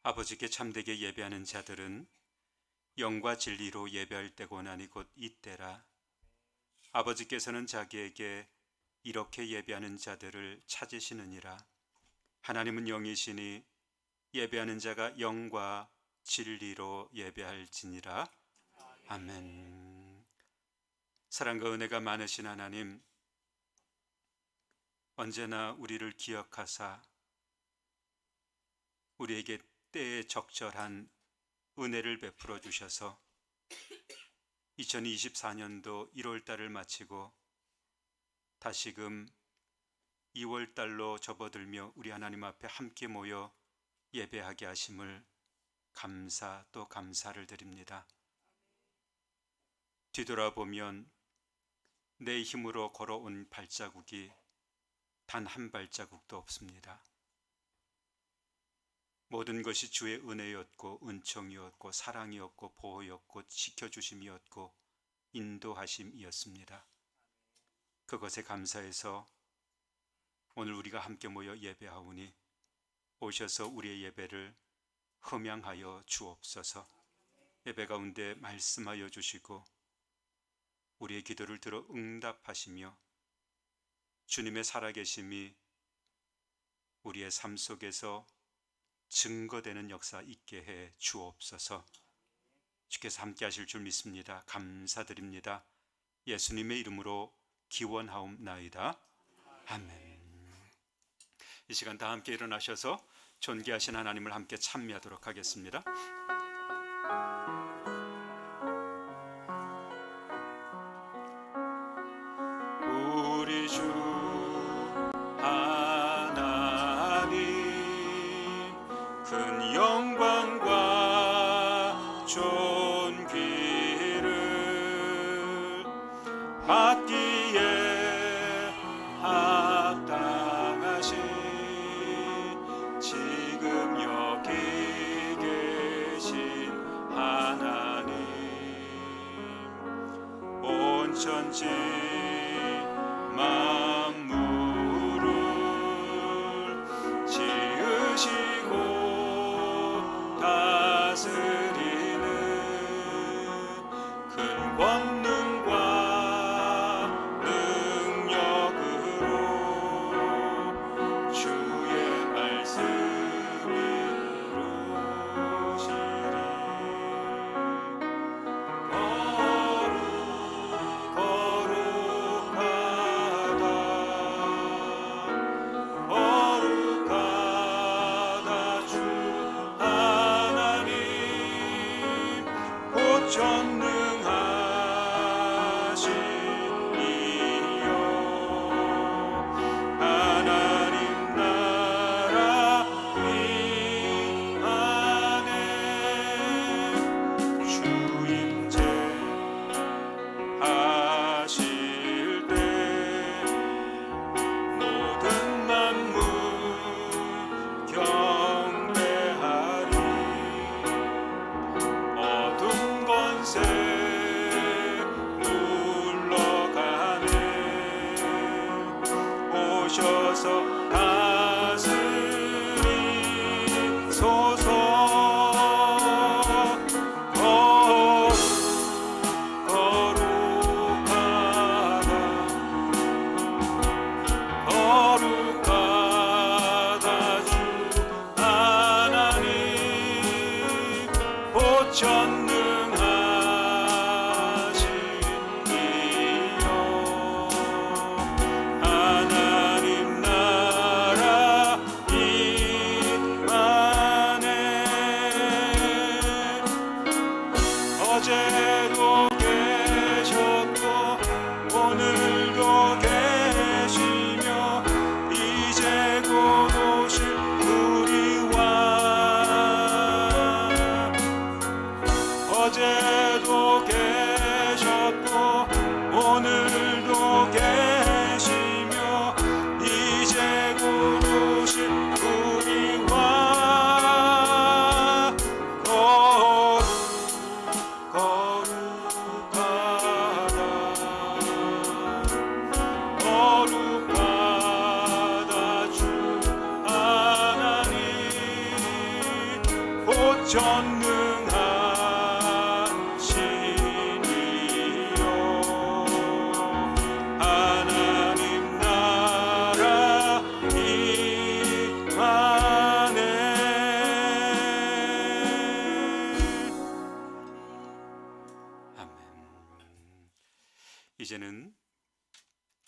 아버지께 참되게 예배하는 자들은 영과 진리로 예배할 때고 나니 곧 이때라. 아버지께서는 자기에게 이렇게 예배하는 자들을 찾으시느니라. 하나님은 영이시니 예배하는 자가 영과 진리로 예배할지니라. 아멘. 사랑과 은혜가 많으신 하나님, 언제나 우리를 기억하사 우리에게 때에 적절한 은혜를 베풀어 주셔서 2024년도 1월달을 마치고 다시금 2월달로 접어들며 우리 하나님 앞에 함께 모여 예배하게 하심을 감사 또 감사를 드립니다. 뒤돌아보면 내 힘으로 걸어온 발자국이 단 한 발자국도 없습니다. 모든 것이 주의 은혜였고 은총이었고 사랑이었고 보호였고 지켜주심이었고 인도하심이었습니다. 그것에 감사해서 오늘 우리가 함께 모여 예배하오니 오셔서 우리의 예배를 흠양하여 주옵소서. 예배 가운데 말씀하여 주시고 우리의 기도를 들어 응답하시며 주님의 살아계심이 우리의 삶 속에서 증거되는 역사 있게 해 주옵소서. 주께서 함께 하실 줄 믿습니다. 감사드립니다. 예수님의 이름으로 기원하옵나이다. 아멘. 이 시간 다 함께 일어나셔서 존귀하신 하나님을 함께 찬미하도록 하겠습니다. 우리 주 하나님 큰 영광과 존귀를 받기에 합당하신 지금 여기 계신 하나님, 온 천지 만물을 지으시고 다스리는 큰 권능과 능력으로 주의 말씀이 이루시리. 거룩하다 주 하나님, 곧 전능하신 이여. 하나님 나라 이 안에 주 임재하실 때 모든 만물 경배하리. 어둠 권세 전능하신 이요 하나님 나라 임하네. 아멘. 이제는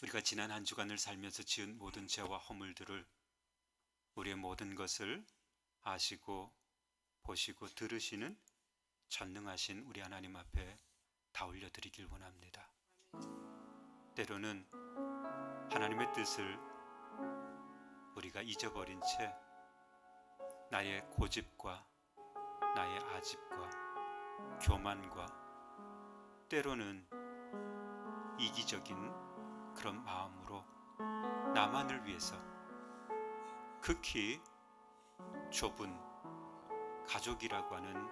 우리가 지난 한 주간을 살면서 지은 모든 죄와 허물들을, 우리의 모든 것을 아시고 보시고 들으시는 전능하신 우리 하나님 앞에 다 올려드리길 원합니다. 때로는 하나님의 뜻을 우리가 잊어버린 채 나의 고집과 나의 아집과 교만과 때로는 이기적인 그런 마음으로 나만을 위해서, 극히 좁은 가족이라고 하는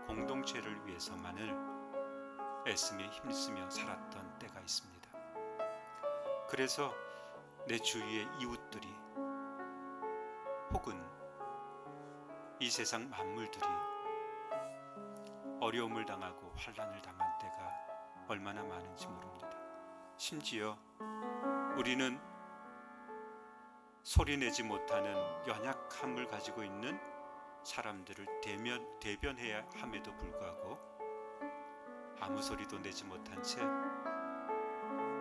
공동체를 위해서만을 애쓰며 힘쓰며 살았던 때가 있습니다. 그래서 내 주위의 이웃들이 혹은 이 세상 만물들이 어려움을 당하고 환난을 당한 때가 얼마나 많은지 모릅니다. 심지어 우리는 소리내지 못하는 연약함을 가지고 있는 사람들을 대변해야 함에도 불구하고 아무 소리도 내지 못한 채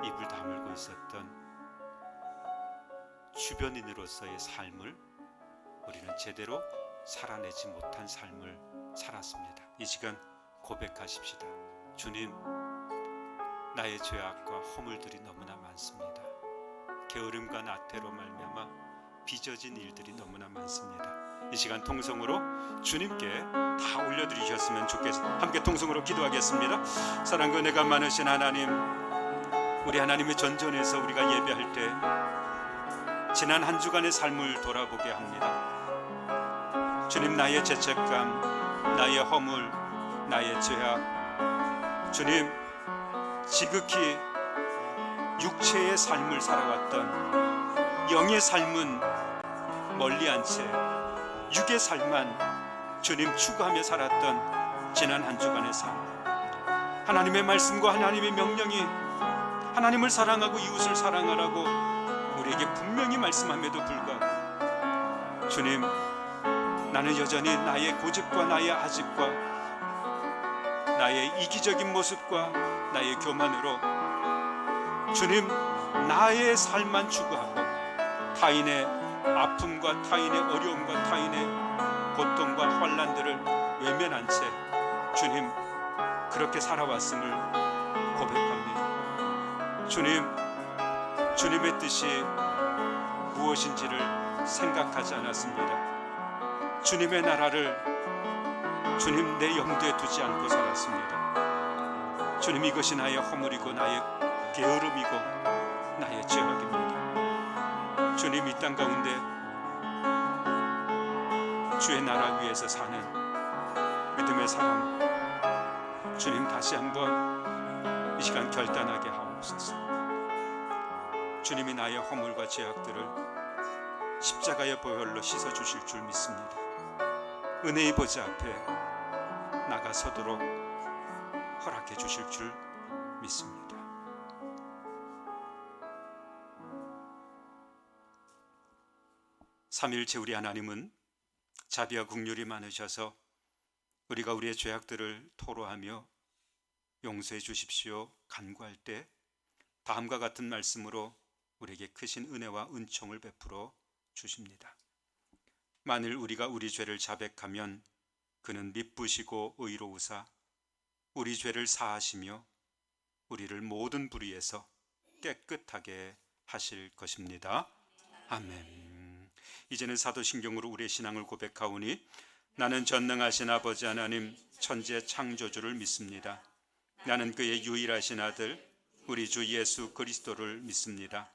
입을 다물고 있었던 주변인으로서의 삶을 우리는 제대로 살아내지 못한 삶을 살았습니다. 이 시간 고백하십시다. 주님, 나의 죄악과 허물들이 너무나 많습니다. 게으름과 나태로 말미암아 빚어진 일들이 너무나 많습니다. 이 시간 통성으로 주님께 다 올려드리셨으면 좋겠습니다. 함께 통성으로 기도하겠습니다. 사랑과 은혜가 많으신 하나님, 우리 하나님의 전전에서 우리가 예배할 때 지난 한 주간의 삶을 돌아보게 합니다. 주님, 나의 죄책감, 나의 허물, 나의 죄악, 주님, 지극히 육체의 삶을 살아왔던 영의 삶은 멀리한 채 육의 삶만 주님 추구하며 살았던 지난 한 주간의 삶, 하나님의 말씀과 하나님의 명령이 하나님을 사랑하고 이웃을 사랑하라고 우리에게 분명히 말씀함에도 불구하고 주님, 나는 여전히 나의 고집과 나의 아집과 나의 이기적인 모습과 나의 교만으로 주님, 나의 삶만 추구하고 타인의 아픔과 타인의 어려움과 타인의 고통과 환난들을 외면한 채 주님, 그렇게 살아왔음을 고백합니다. 주님, 주님의 뜻이 무엇인지를 생각하지 않았습니다. 주님의 나라를 주님 내 염두에 두지 않고 살았습니다. 주님, 이것이 나의 허물이고 나의 게으름이고 나의 죄악입니다. 주님, 이 땅 가운데 주의 나라 위에서 사는 믿음의 사람, 주님, 다시 한번 이 시간 결단하게 하옵소서. 주님이 나의 허물과 죄악들을 십자가의 보혈로 씻어주실 줄 믿습니다. 은혜의 보좌 앞에 나가서도록 허락해 주실 줄 믿습니다. 삼위일체 우리 하나님은 자비와 긍휼이 많으셔서 우리가 우리의 죄악들을 토로하며 용서해 주십시오 간구할 때 다음과 같은 말씀으로 우리에게 크신 은혜와 은총을 베풀어 주십니다. 만일 우리가 우리 죄를 자백하면 그는 미쁘시고 의로우사 우리 죄를 사하시며 우리를 모든 불의에서 깨끗하게 하실 것입니다. 아멘. 이제는 사도신경으로 우리의 신앙을 고백하오니 나는 전능하신 아버지 하나님 천지의 창조주를 믿습니다. 나는 그의 유일하신 아들 우리 주 예수 그리스도를 믿습니다.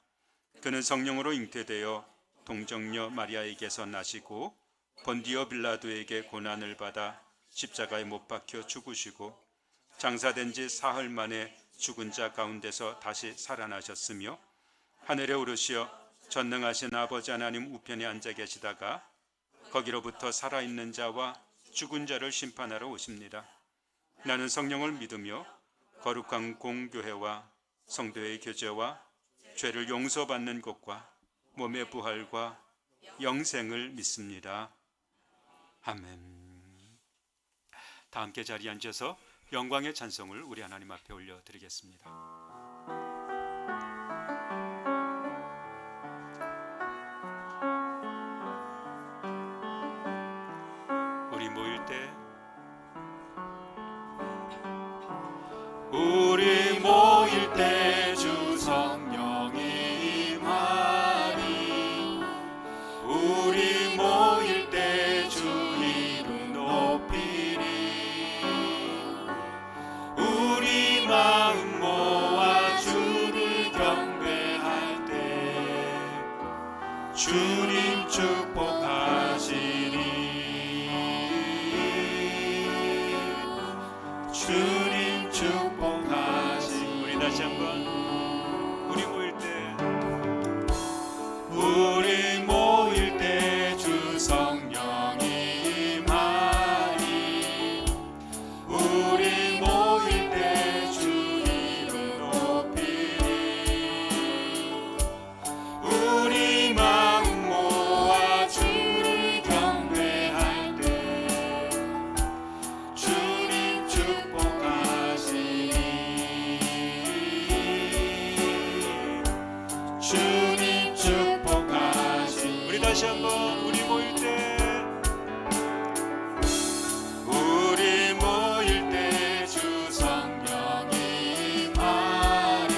그는 성령으로 잉태되어 동정녀 마리아에게서 나시고 본디오 빌라도에게 고난을 받아 십자가에 못 박혀 죽으시고 장사된 지 사흘 만에 죽은 자 가운데서 다시 살아나셨으며 하늘에 오르시어 전능하신 아버지 하나님 우편에 앉아 계시다가 거기로부터 살아있는 자와 죽은 자를 심판하러 오십니다. 나는 성령을 믿으며 거룩한 공교회와 성도의 교제와 죄를 용서받는 것과 몸의 부활과 영생을 믿습니다. 아멘. 다 함께 자리에 앉아서 영광의 찬송을 우리 하나님 앞에 올려드리겠습니다. 우리 모일 때 주 성령이 임하리. 우리 모일 때 주 이름 높이리. 우리 마음 모아 주를 경배할 때 주님 축복하시리. 주님 축복하시리. 우리 다시 한번 우리 모일 때 주 성령이 임하리. 우리 모일 때 주 이름 높이리. 우리 마음 모아 주를 경배할 때 주님 축복하시리. 주님 축복하시리. 우리 다시 한번 우리 모일 때 주 성령이 임하리.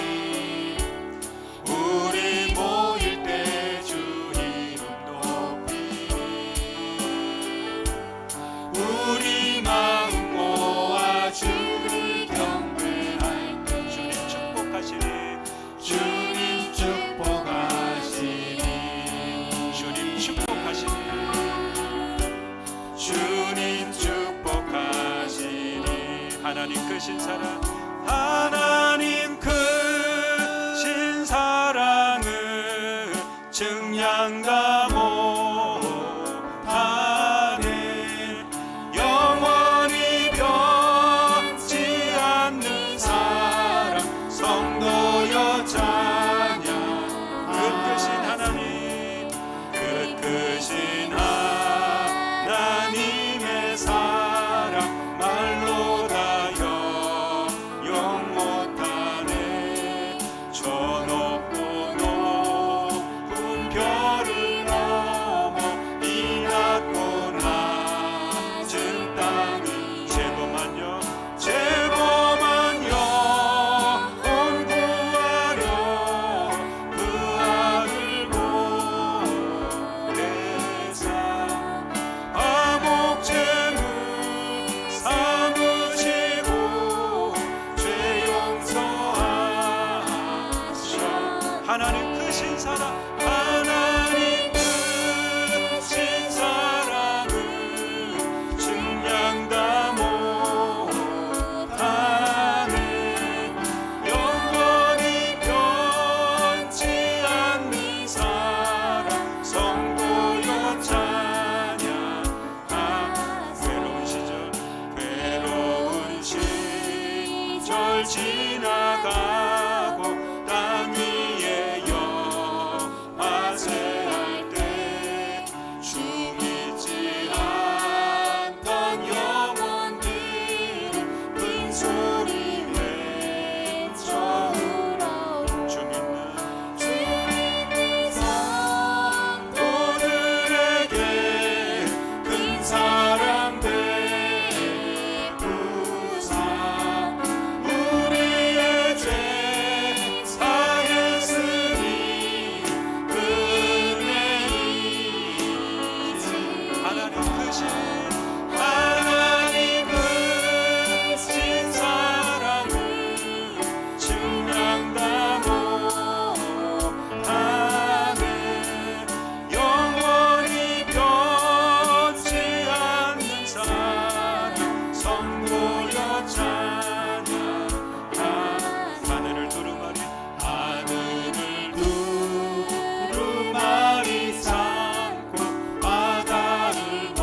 우리 모일 때 주 이름 높이리. 우리 마음 모아 주를 경배할 때 주님 축복하시리. 주님 축복하시리. 주님 축복하시리. 주님 축복하시리. 하나님 크신 사랑, 하나님 크신 사랑을 증량다 못하네. 영원히 변치 않는 사랑 성도여 찬양. 그 크신 하나님, 그 크신 하나님의 사랑 말로 다 영 못하네. 저 높고 높은 별을 넘어 이 낮고 낮은 땅이 제보만요 온 구하려 그 아들 보내사. 아목제물 삼으시고 죄 용서하셔. 하나님 크신 사랑, 하나님 크신 사랑을 증량다 못하네. 영원히 변치 않는 사랑 성도여 찬양. 외로운 시절 지나가고 땅 위에 영화세할 때 주 믿지 않던 영혼들은 큰 소리 외쳐 울어. 주 믿는 성도들에게 큰 사랑 베푸사. 우리의 죄 사했으니 은혜이지. 하나님 크신 사랑을 증량다 못하네. 영원히 변치 않는 사랑 성도여 찬양. 하늘을 두루마리 삼고 바다를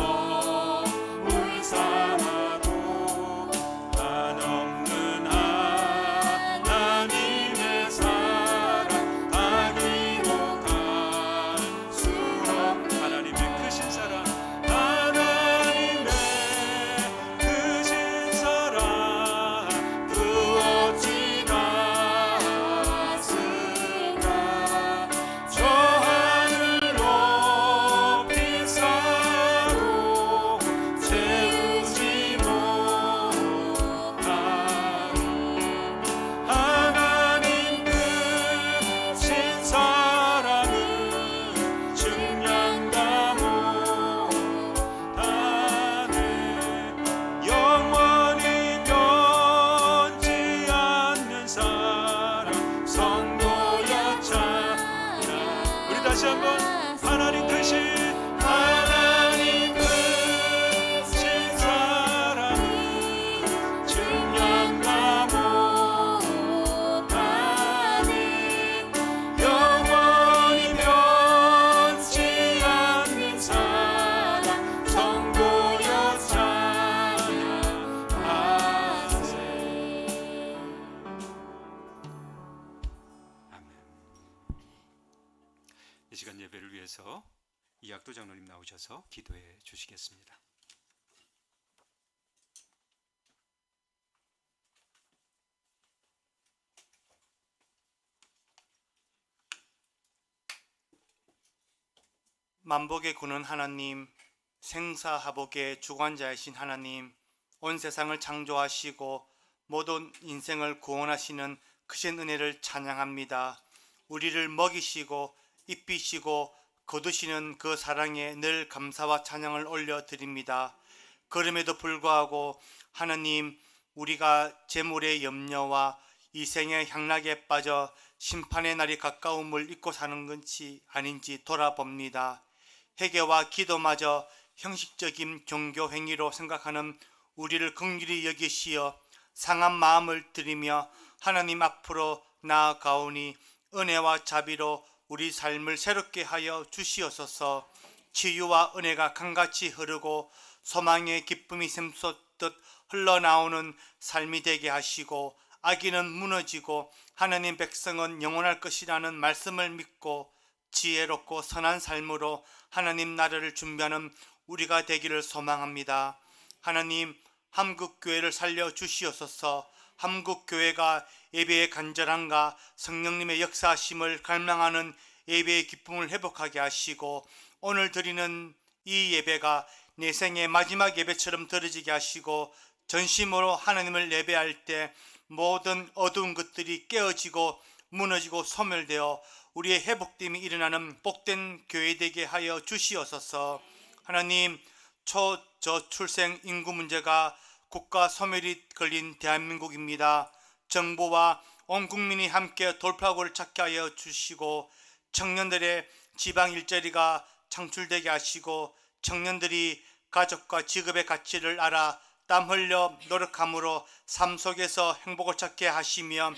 이어서 이학도 장로님 나오셔서 기도해 주시겠습니다. 만복의 구는 하나님, 생사하복의 주관자이신 하나님, 온 세상을 창조하시고 모든 인생을 구원하시는 크신 은혜를 찬양합니다. 우리를 먹이시고 입히시고 거두시는 그 사랑에 늘 감사와 찬양을 올려드립니다. 그럼에도 불구하고 하나님, 우리가 재물의 염려와 이생의 향락에 빠져 심판의 날이 가까움을 잊고 사는 것이 아닌지 돌아봅니다. 회개와 기도마저 형식적인 종교 행위로 생각하는 우리를 긍휼히 여기시어 상한 마음을 들이며 하나님 앞으로 나아가오니 은혜와 자비로 우리 삶을 새롭게 하여 주시옵소서. 치유와 은혜가 강같이 흐르고 소망의 기쁨이 샘솟듯 흘러나오는 삶이 되게 하시고 악인은 무너지고 하나님 백성은 영원할 것이라는 말씀을 믿고 지혜롭고 선한 삶으로 하나님 나라를 준비하는 우리가 되기를 소망합니다. 하나님, 한국교회를 살려주시옵소서. 한국교회가 예배의 간절함과 성령님의 역사하심을 갈망하는 예배의 기쁨을 회복하게 하시고 오늘 드리는 이 예배가 내 생의 마지막 예배처럼 드려지게 하시고 전심으로 하나님을 예배할 때 모든 어두운 것들이 깨어지고 무너지고 소멸되어 우리의 회복됨이 일어나는 복된 교회 되게 하여 주시옵소서. 하나님, 초저출생 인구 문제가 국가 소멸이 걸린 대한민국입니다. 정부와 온 국민이 함께 돌파구를 찾게 하여 주시고 청년들의 지방 일자리가 창출되게 하시고 청년들이 가족과 직업의 가치를 알아 땀 흘려 노력함으로 삶 속에서 행복을 찾게 하시며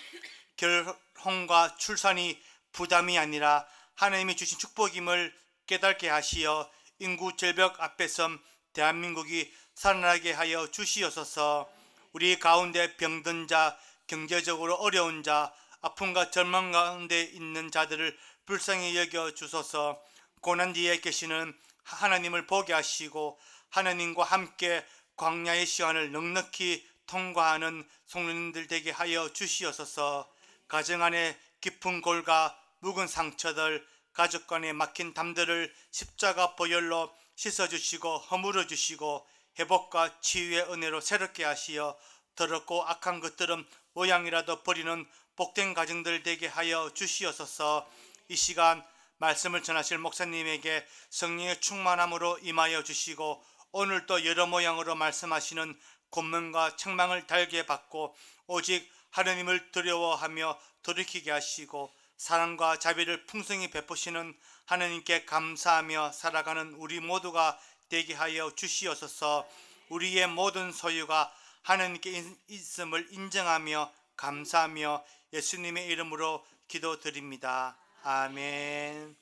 결혼과 출산이 부담이 아니라 하나님이 주신 축복임을 깨닫게 하시어 인구 절벽 앞에서 대한민국이 살아나게 하여 주시옵소서. 우리 가운데 병든 자, 경제적으로 어려운 자, 아픔과 절망 가운데 있는 자들을 불쌍히 여겨 주소서. 고난 뒤에 계시는 하나님을 보게 하시고 하나님과 함께 광야의 시간을 넉넉히 통과하는 성도님들 되게 하여 주시옵소서. 가정 안에 깊은 골과 묵은 상처들, 가족 간에 막힌 담들을 십자가 보혈로 씻어주시고 허물어 주시고 회복과 치유의 은혜로 새롭게 하시어 더럽고 악한 것들은 모양이라도 버리는 복된 가정들 되게 하여 주시옵소서. 이 시간 말씀을 전하실 목사님에게 성령의 충만함으로 임하여 주시고 오늘도 여러 모양으로 말씀하시는 권면과 책망을 달게 받고 오직 하나님을 두려워하며 돌이키게 하시고 사랑과 자비를 풍성히 베푸시는 하나님께 감사하며 살아가는 우리 모두가 되게 하여 주시옵소서. 우리의 모든 소유가 하나님께 있음을 인정하며 감사하며 예수님의 이름으로 기도드립니다. 아멘.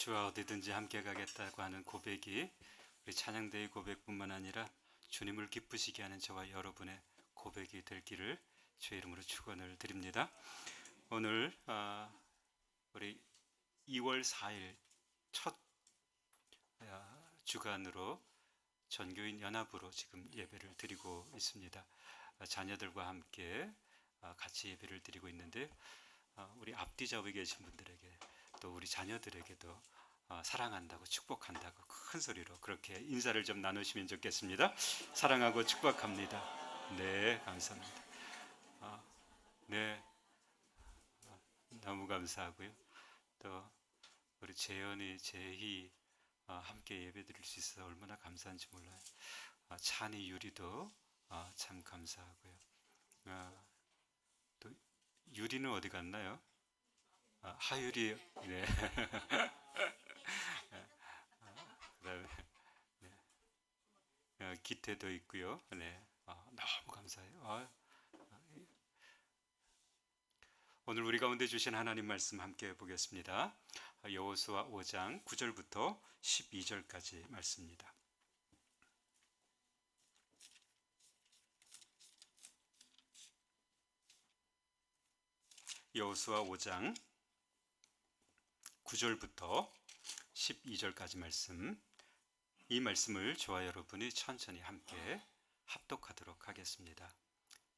주와 어디든지 함께 가겠다고 하는 고백이 우리 찬양대의 고백뿐만 아니라 주님을 기쁘시게 하는 저와 여러분의 고백이 될 길을 주의 이름으로 축원을 드립니다. 오늘 우리 2월 4일 첫 주간으로 전교인 연합으로 지금 예배를 드리고 있습니다. 자녀들과 함께 같이 예배를 드리고 있는데 우리 앞뒤 좌우에 계신 분들에게 또 우리 자녀들에게도 사랑한다고 축복한다고 큰 소리로 그렇게 인사를 좀 나누시면 좋겠습니다. 사랑하고 축복합니다. 네, 감사합니다. 네, 너무 감사하고요. 또 우리 재현이, 재희 함께 예배드릴 수 있어서 얼마나 감사한지 몰라요. 찬이, 유리도 참 감사하고요. 또 유리는 어디 갔나요? 하율이, 네. 그다음에 기태도 있고요. 네, 너무 감사해요. 오늘 우리 가운데 주신 하나님 말씀 함께 보겠습니다. 여호수아 5장 9절부터 12절까지 말씀입니다. 여호수아 5장 9절부터 12절까지 말씀, 이 말씀을 저와 여러분이 천천히 함께 합독하도록 하겠습니다.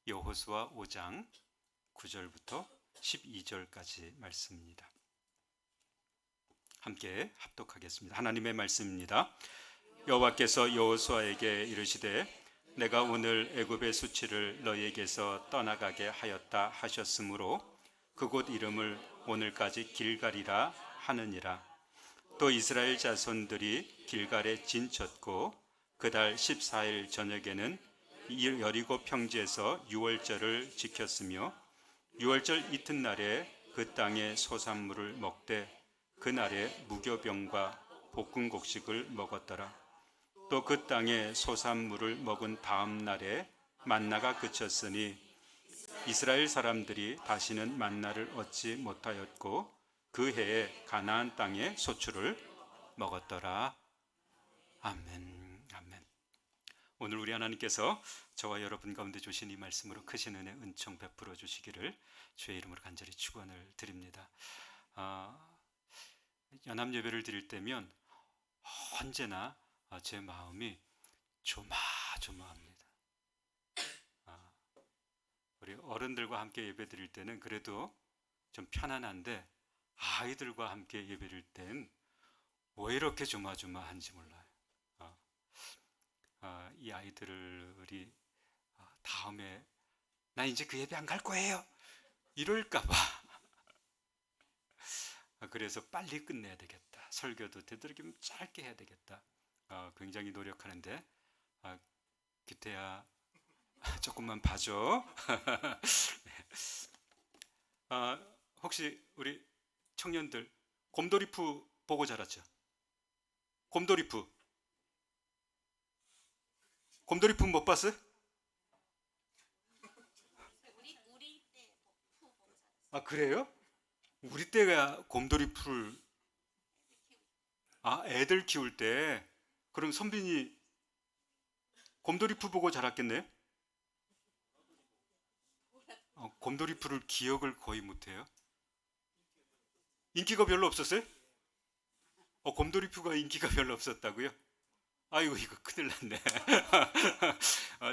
여호수아 5장 9절부터 12절까지 말씀입니다. 함께 합독하겠습니다. 하나님의 말씀입니다. 여호와께서 여호수아에게 이르시되 내가 오늘 애굽의 수치를 너희에게서 떠나가게 하였다 하셨으므로 그곳 이름을 오늘까지 길갈이라 하느니라. 또 이스라엘 자손들이 길갈에 진쳤고 그달 14일 저녁에는 여리고 평지에서 유월절을 지켰으며 유월절 이튿날에 그 땅의 소산물을 먹되 그날에 무교병과 볶은 곡식을 먹었더라. 또 그 땅의 소산물을 먹은 다음 날에 만나가 그쳤으니 이스라엘 사람들이 다시는 만나를 얻지 못하였고 그 해에 가나안 땅의 소출을 먹었더라. 아멘. 아멘. 오늘 우리 하나님께서 저와 여러분 가운데 주신 이 말씀으로 크신 은혜 은총 베풀어 주시기를 주의 이름으로 간절히 축원을 드립니다. 연합 예배를 드릴 때면 언제나 제 마음이 조마조마합니다. 우리 어른들과 함께 예배 드릴 때는 그래도 좀 편안한데 아이들과 함께 예배 드릴 땐 왜 이렇게 조마조마한지 몰라요. 이 아이들이 다음에 나 이제 그 예배 안 갈 거예요 이럴까봐 그래서 빨리 끝내야 되겠다. 설교도 되도록이면 짧게 해야 되겠다. 굉장히 노력하는데 기태야 조금만 봐줘. 혹시 우리 청년들 곰돌이푸 보고 자랐죠? 곰돌이푸 못 봤어요? 그래요? 우리 때가 곰돌이푸를 애들 키울 때 그럼 선빈이 곰돌이푸 보고 자랐겠네요? 곰돌이푸를 기억을 거의 못해요? 인기가 별로 없었어요? 곰돌이푸가 인기가 별로 없었다고요? 아이고 이거 큰일 났네.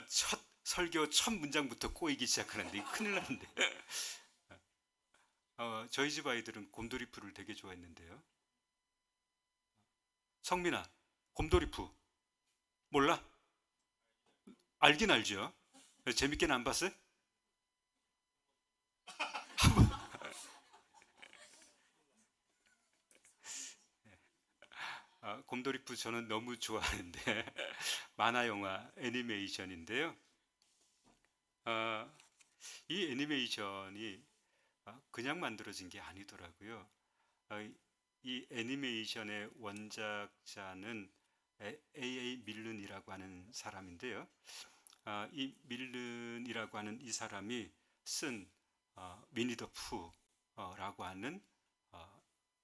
첫 설교 첫 문장부터 꼬이기 시작하는데 이거 큰일 났는데. 저희 집 아이들은 곰돌이푸를 되게 좋아했는데요. 성민아, 곰돌이푸 몰라? 알긴 알죠. 재밌게는 안 봤어요? 곰돌이푸 저는 너무 좋아하는데 만화 영화 애니메이션인데요. 이 애니메이션이 그냥 만들어진 게 아니더라고요. 이 애니메이션의 원작자는 A.A. 밀른이라고 하는 사람인데요. 이 밀른이라고 하는 이 사람이 쓴 위니 더 푸라고 하는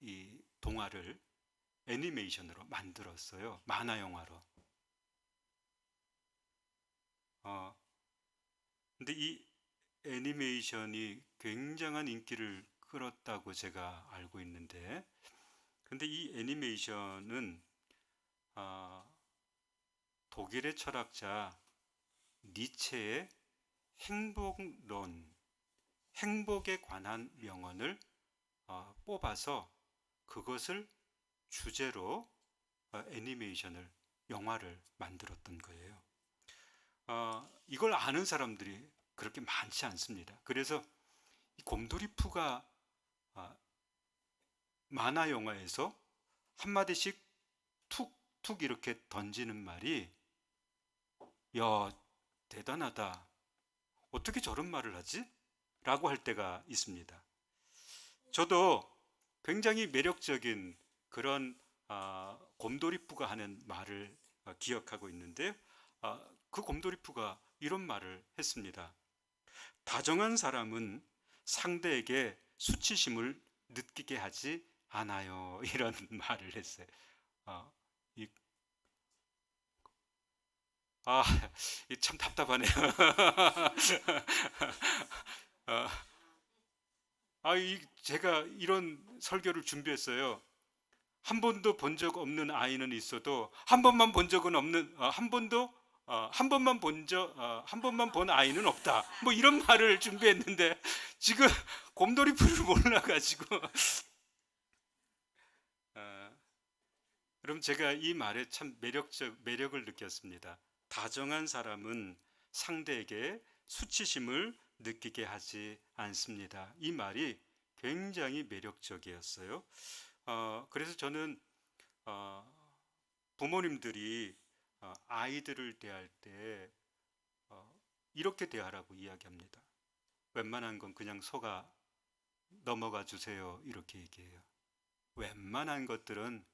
이 동화를 애니메이션으로 만들었어요. 만화 영화로. 근데 이 애니메이션이 굉장한 인기를 끌었다고 제가 알고 있는데, 근데 이 애니메이션은 독일의 철학자 니체의 행복론, 행복에 관한 명언을 뽑아서 그것을 주제로 애니메이션을, 영화를 만들었던 거예요. 이걸 아는 사람들이 그렇게 많지 않습니다. 그래서 이 곰돌이푸가 만화 영화에서 한마디씩 툭툭 이렇게 던지는 말이, 야, 대단하다, 어떻게 저런 말을 하지? 라고 할 때가 있습니다. 저도 굉장히 매력적인 그런 곰돌이푸가 하는 말을 기억하고 있는데, 그 곰돌이푸가 이런 말을 했습니다. 다정한 사람은 상대에게 수치심을 느끼게 하지 않아요. 이런 말을 했어요. 참 답답하네요. 제가 이런 설교를 준비했어요. 한 번도 본 적 없는 아이는 있어도 한 번만 본 적은 없는, 한 번만 본 아이는 없다. 뭐 이런 말을 준비했는데 지금 곰돌이푸를 몰라가지고 그럼 제가 이 말에 참 매력을 느꼈습니다. 다정한 사람은 상대에게 수치심을 느끼게 하지 않습니다. 이 말이 굉장히 매력적이었어요. 그래서 저는 부모님들이 아이들을 대할 때 이렇게 대하라고 이야기합니다. 웬만한 건 그냥 속아 넘어가 주세요. 이렇게 얘기해요. 웬만한 것들은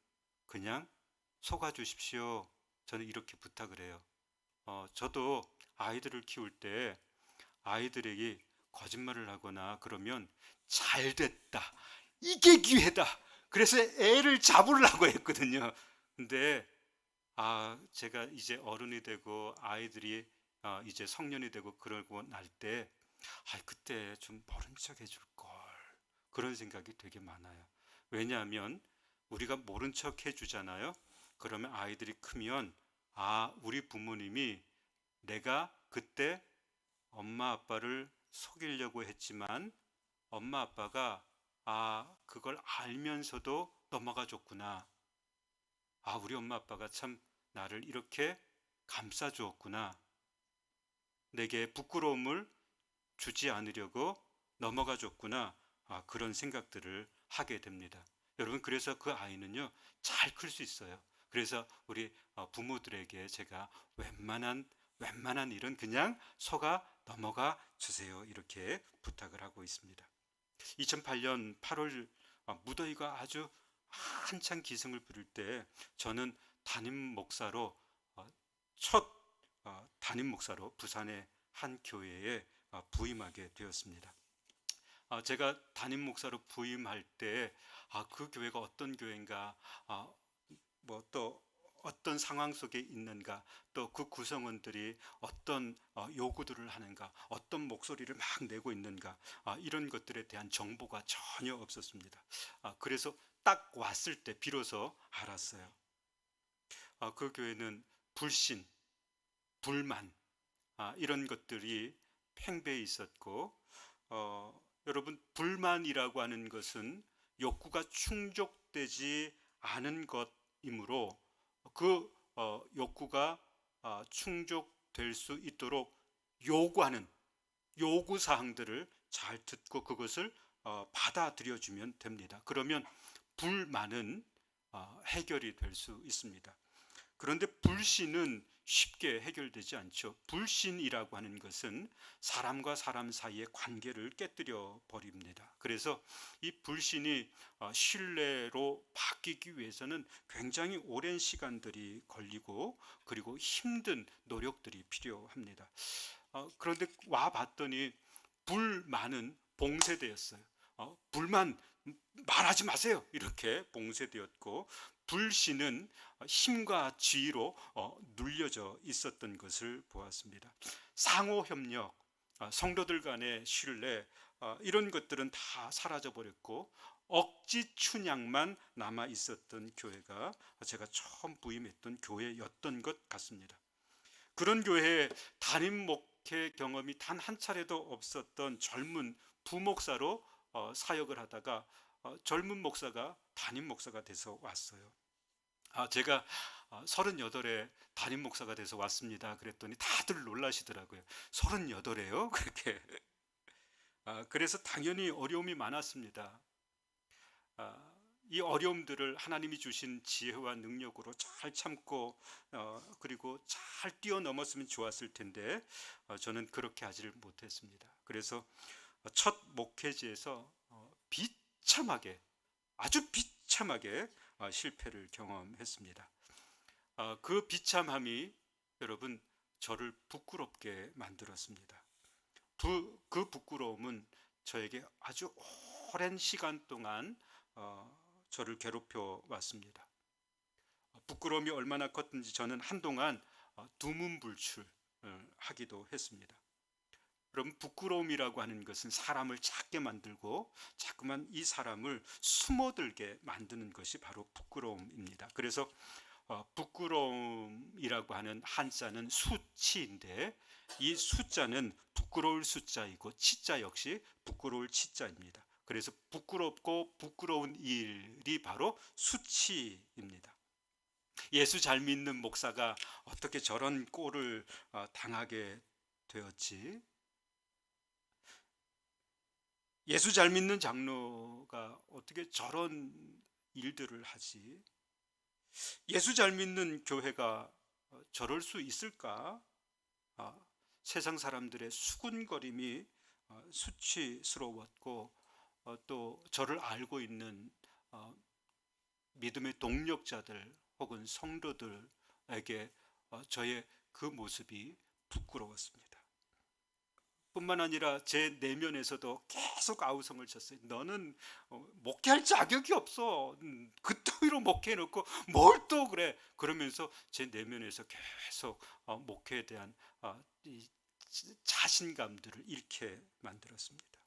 그냥 속아 주십시오. 저는 이렇게 부탁을 해요. 저도 아이들을 키울 때 아이들에게 거짓말을 하거나 그러면 잘 됐다, 이게 기회다, 그래서 애를 잡으려고 했거든요. 근데 제가 이제 어른이 되고 아이들이 이제 성년이 되고 그러고 날 때 그때 좀 모른 척 해줄 걸, 그런 생각이 되게 많아요. 왜냐하면 우리가 모른 척 해주잖아요. 그러면 아이들이 크면 우리 부모님이 내가 그때 엄마 아빠를 속이려고 했지만 엄마 아빠가 그걸 알면서도 넘어가 줬구나. 우리 엄마 아빠가 참 나를 이렇게 감싸 주었구나. 내게 부끄러움을 주지 않으려고 넘어가 줬구나. 그런 생각들을 하게 됩니다. 여러분, 그래서 그 아이는요 잘 클 수 있어요. 그래서 우리 부모들에게 제가 웬만한 일은 그냥 속아 넘어가 주세요. 이렇게 부탁을 하고 있습니다. 2008년 8월 무더위가 아주 한창 기승을 부릴 때 저는 첫 담임 목사로 부산의 한 교회에 부임하게 되었습니다. 제가 담임 목사로 부임할 때 그 교회가 어떤 교회인가, 또 어떤 상황 속에 있는가, 또 그 구성원들이 어떤 요구들을 하는가, 어떤 목소리를 막 내고 있는가, 이런 것들에 대한 정보가 전혀 없었습니다. 그래서 딱 왔을 때 비로소 알았어요. 그 교회는 불신, 불만, 이런 것들이 팽배해 있었고, 여러분, 불만이라고 하는 것은 욕구가 충족되지 않은 것이므로 그 욕구가 충족될 수 있도록 요구하는 요구사항들을 잘 듣고 그것을 받아들여주면 됩니다. 그러면 불만은 해결이 될 수 있습니다. 그런데 불신은 쉽게 해결되지 않죠. 불신이라고 하는 것은 사람과 사람 사이의 관계를 깨뜨려 버립니다. 그래서 이 불신이 신뢰로 바뀌기 위해서는 굉장히 오랜 시간들이 걸리고 그리고 힘든 노력들이 필요합니다. 그런데 와 봤더니 불만은 봉쇄되었어요. 불만 말하지 마세요. 이렇게 봉쇄되었고 불신은 힘과 지위로 눌려져 있었던 것을 보았습니다. 상호 협력, 성도들 간의 신뢰, 이런 것들은 다 사라져 버렸고 억지 춘향만 남아 있었던 교회가 제가 처음 부임했던 교회였던 것 같습니다. 그런 교회에 담임 목회 경험이 단 한 차례도 없었던 젊은 부목사로 사역을 하다가 젊은 목사가 담임 목사가 돼서 왔어요. 제가 38에 담임 목사가 돼서 왔습니다. 그랬더니 다들 놀라시더라고요. 38에요? 그렇게. 그래서 당연히 어려움이 많았습니다. 이 어려움들을 하나님이 주신 지혜와 능력으로 잘 참고 그리고 잘 뛰어넘었으면 좋았을 텐데 저는 그렇게 하지를 못했습니다. 그래서 첫 목회지에서 비참하게, 아주 비참하게 실패를 경험했습니다. 그 비참함이 여러분 저를 부끄럽게 만들었습니다. 그 부끄러움은 저에게 아주 오랜 시간 동안 저를 괴롭혀 왔습니다. 부끄러움이 얼마나 컸든지 저는 한동안 두문불출하기도 했습니다. 여러분 부끄러움이라고 하는 것은 사람을 작게 만들고 자꾸만 이 사람을 숨어들게 만드는 것이 바로 부끄러움입니다. 그래서 부끄러움이라고 하는 한자는 수치인데 이 숫자는 부끄러울 숫자이고 치자 역시 부끄러울 치자입니다. 그래서 부끄럽고 부끄러운 일이 바로 수치입니다. 예수 잘 믿는 목사가 어떻게 저런 꼴을 당하게 되었지? 예수 잘 믿는 장로가 어떻게 저런 일들을 하지? 예수 잘 믿는 교회가 저럴 수 있을까? 세상 사람들의 수군거림이 수치스러웠고 또 저를 알고 있는 믿음의 동력자들 혹은 성도들에게 저의 그 모습이 부끄러웠습니다. 뿐만 아니라 제 내면에서도 계속 아우성을 쳤어요. 너는 목회할 자격이 없어. 그 따위로 목회해놓고 뭘 또 그래. 그러면서 제 내면에서 계속 목회에 대한 이 자신감들을 잃게 만들었습니다.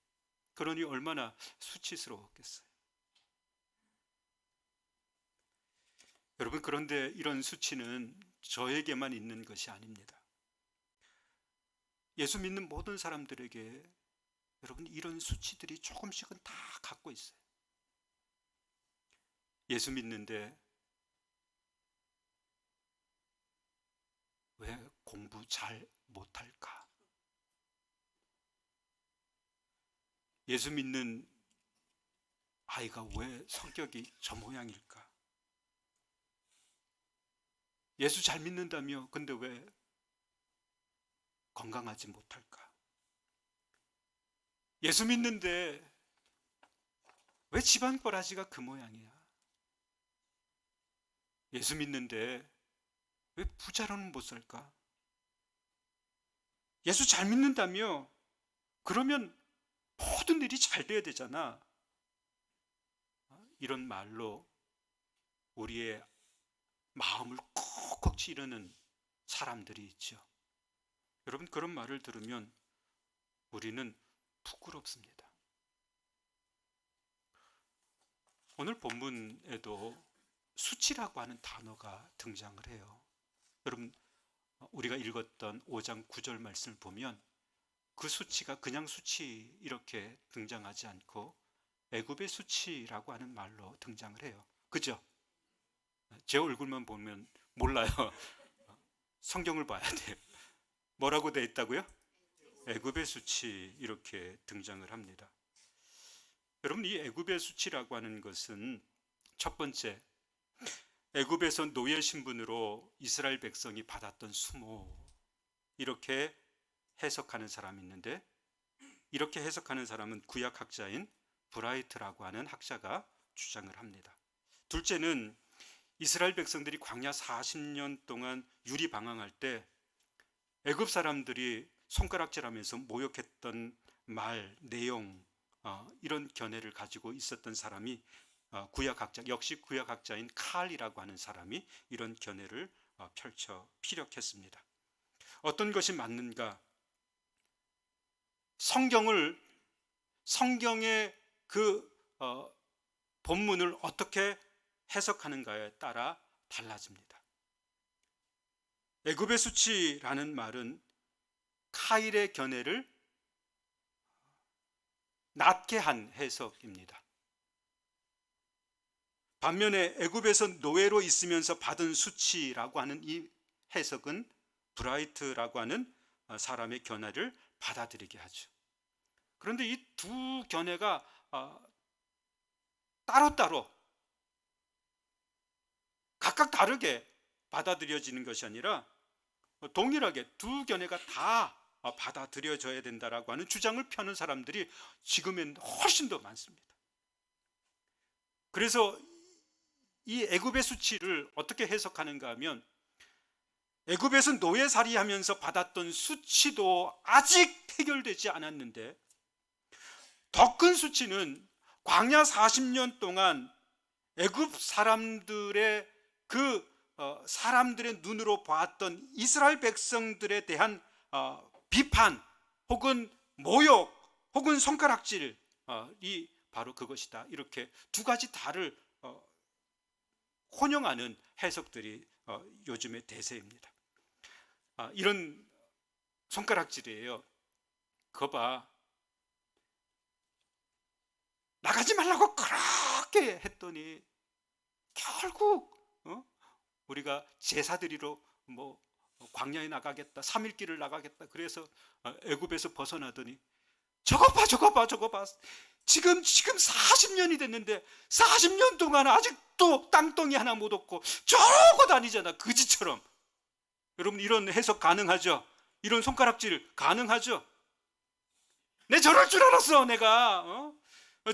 그러니 얼마나 수치스러웠겠어요. 여러분 그런데 이런 수치는 저에게만 있는 것이 아닙니다. 예수 믿는 모든 사람들에게 여러분 이런 수치들이 조금씩은 다 갖고 있어요. 예수 믿는데 왜 공부 잘 못할까? 예수 믿는 아이가 왜 성격이 저 모양일까? 예수 잘 믿는다며 근데 왜 건강하지 못할까? 예수 믿는데 왜 집안 꼬라지가 그 모양이야? 예수 믿는데 왜 부자로는 못 살까? 예수 잘 믿는다며 그러면 모든 일이 잘 돼야 되잖아. 이런 말로 우리의 마음을 콕콕 찌르는 사람들이 있죠. 여러분 그런 말을 들으면 우리는 부끄럽습니다. 오늘 본문에도 수치라고 하는 단어가 등장을 해요. 여러분 우리가 읽었던 5장 9절 말씀을 보면 그 수치가 그냥 수치 이렇게 등장하지 않고 애굽의 수치라고 하는 말로 등장을 해요. 그죠? 제 얼굴만 보면 몰라요. 성경을 봐야 돼요. 뭐라고 되어 있다고요? 애굽의 수치 이렇게 등장을 합니다. 여러분 이 애굽의 수치라고 하는 것은 첫 번째 애굽에서 노예 신분으로 이스라엘 백성이 받았던 수모, 이렇게 해석하는 사람이 있는데, 이렇게 해석하는 사람은 구약학자인 브라이트라고 하는 학자가 주장을 합니다. 둘째는 이스라엘 백성들이 광야 40년 동안 유리방황할 때 애굽 사람들이 손가락질하면서 모욕했던 말, 내용, 이런 견해를 가지고 있었던 사람이 구약학자, 역시 구약학자인 칼이라고 하는 사람이 이런 견해를 펼쳐 피력했습니다. 어떤 것이 맞는가? 성경의 그 본문을 어떻게 해석하는가에 따라 달라집니다. 애굽의 수치라는 말은 카일의 견해를 낮게 한 해석입니다. 반면에 애굽에서 노예로 있으면서 받은 수치라고 하는 이 해석은 브라이트라고 하는 사람의 견해를 받아들이게 하죠. 그런데 이 두 견해가 따로따로 각각 다르게 받아들여지는 것이 아니라 동일하게 두 견해가 다 받아들여져야 된다라고 하는 주장을 펴는 사람들이 지금은 훨씬 더 많습니다. 그래서 이 애굽의 수치를 어떻게 해석하는가 하면, 애굽에서 노예살이하면서 받았던 수치도 아직 해결되지 않았는데 더 큰 수치는 광야 40년 동안 애굽 사람들의 사람들의 눈으로 보았던 이스라엘 백성들에 대한 비판 혹은 모욕 혹은 손가락질이 바로 그것이다. 이렇게 두 가지 다를 혼용하는 해석들이 요즘의 대세입니다. 이런 손가락질이에요. 거봐, 나가지 말라고 그렇게 했더니 결국 우리가 제사 드리러 광야에 나가겠다, 3일길을 나가겠다, 그래서 애굽에서 벗어나더니 저거 봐 지금 40년이 됐는데 40년 동안 아직도 땅덩이 하나 못 얻고 저러고 다니잖아, 그지처럼. 여러분, 이런 해석 가능하죠? 이런 손가락질 가능하죠? 내 저럴 줄 알았어. 내가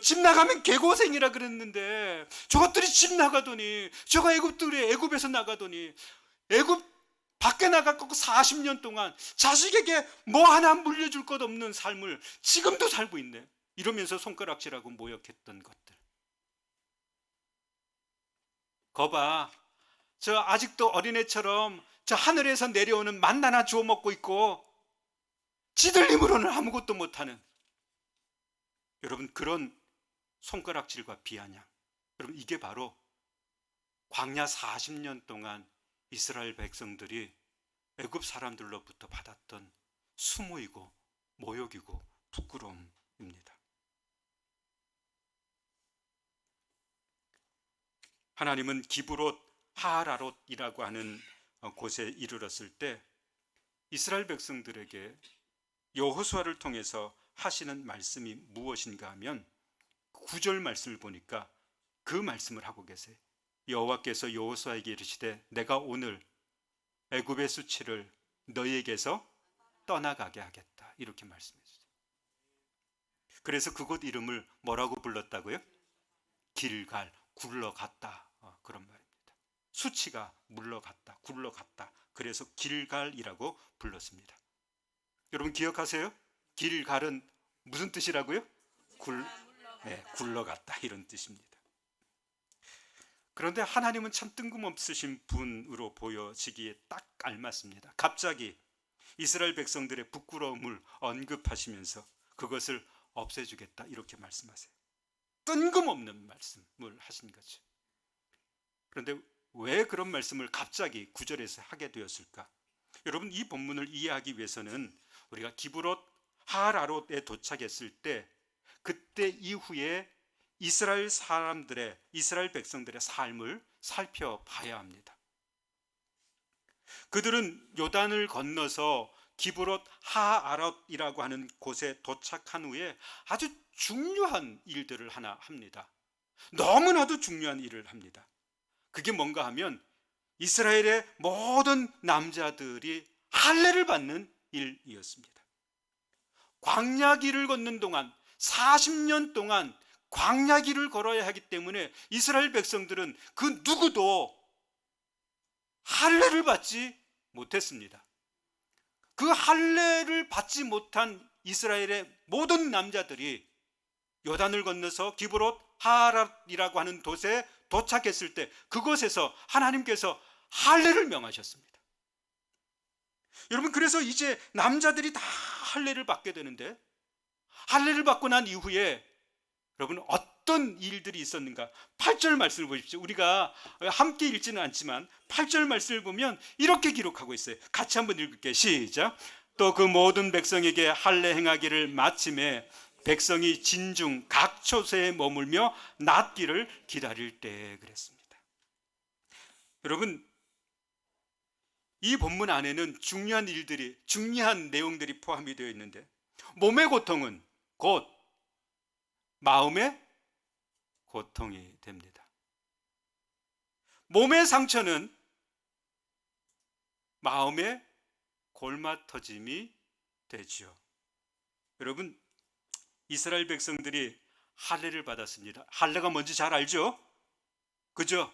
집 나가면 개고생이라 그랬는데 저것들이 집 나가더니, 저거 애굽들이 애굽에서 나가더니 애굽 밖에 나가고 40년 동안 자식에게 뭐 하나 물려줄 것 없는 삶을 지금도 살고 있네. 이러면서 손가락질하고 모욕했던 것들. 거봐, 저 아직도 어린애처럼 저 하늘에서 내려오는 만나나 주워 먹고 있고 지들 힘으로는 아무것도 못하는, 여러분, 그런 손가락질과 비아냥, 여러분, 이게 바로 광야 40년 동안 이스라엘 백성들이 애굽 사람들로부터 받았던 수모이고 모욕이고 부끄러움입니다. 하나님은 기브롯 하아라롯이라고 하는 곳에 이르렀을 때 이스라엘 백성들에게 여호수아를 통해서 하시는 말씀이 무엇인가 하면, 9절 말씀을 보니까 그 말씀을 하고 계세요. 여호와께서 여호수아에게 이르시되 내가 오늘 애굽의 수치를 너희에게서 떠나가게 하겠다, 이렇게 말씀했어요. 그래서 그곳 이름을 뭐라고 불렀다고요? 길갈, 굴러갔다, 그런 말입니다. 수치가 물러갔다, 굴러갔다. 그래서 길갈이라고 불렀습니다. 여러분 기억하세요? 길갈은 무슨 뜻이라고요? 굴러갔다, 이런 뜻입니다. 그런데 하나님은 참 뜬금없으신 분으로 보여지기에 딱 알맞습니다. 갑자기 이스라엘 백성들의 부끄러움을 언급하시면서 그것을 없애주겠다, 이렇게 말씀하세요. 뜬금없는 말씀을 하신 거죠. 그런데 왜 그런 말씀을 갑자기 9절에서 하게 되었을까? 여러분, 이 본문을 이해하기 위해서는 우리가 기브롯 하아라롯에 도착했을 때 그때 이후에 이스라엘 백성들의 삶을 살펴봐야 합니다. 그들은 요단을 건너서 기브롯 하아라롯이라고 하는 곳에 도착한 후에 아주 중요한 일들을 하나 합니다. 너무나도 중요한 일을 합니다. 그게 뭔가 하면 이스라엘의 모든 남자들이 할례를 받는 일이었습니다. 광야길을 걷는 동안 40년 동안 광야길을 걸어야 하기 때문에 이스라엘 백성들은 그 누구도 할례를 받지 못했습니다. 그 할례를 받지 못한 이스라엘의 모든 남자들이 요단을 건너서 기브롯 하랏이라고 하는 곳에 도착했을 때 그곳에서 하나님께서 할례를 명하셨습니다. 여러분, 그래서 이제 남자들이 다 할례를 받게 되는데, 할례를 받고 난 이후에 여러분 어떤 일들이 있었는가? 8절 말씀을 보십시오. 우리가 함께 읽지는 않지만 8절 말씀을 보면 이렇게 기록하고 있어요. 같이 한번 읽을게요. 시작. 또 그 모든 백성에게 할례 행하기를 마침에 백성이 진중 각 처소에 머물며 낫기를 기다릴 때 그랬습니다. 여러분, 이 본문 안에는 중요한 일들이, 중요한 내용들이 포함이 되어 있는데, 몸의 고통은 곧 마음의 고통이 됩니다. 몸의 상처는 마음의 골마터짐이 되지요. 여러분, 이스라엘 백성들이 할례를 받았습니다. 할례가 뭔지 잘 알죠? 그죠?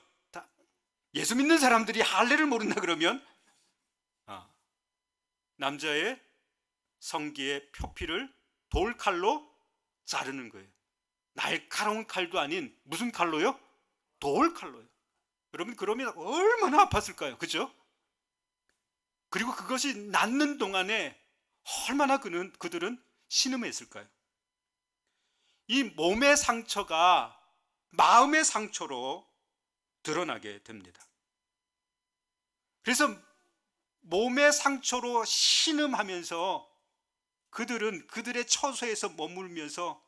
예수 믿는 사람들이 할례를 모른다 그러면 남자의 성기의 표피를 돌칼로 자르는 거예요. 날카로운 칼도 아닌 무슨 칼로요? 돌칼로요. 여러분, 그러면 얼마나 아팠을까요? 그죠? 그리고 그것이 낫는 동안에 얼마나 그들은 신음했을까요? 이 몸의 상처가 마음의 상처로 드러나게 됩니다. 그래서 몸의 상처로 신음하면서 그들은 그들의 처소에서 머물면서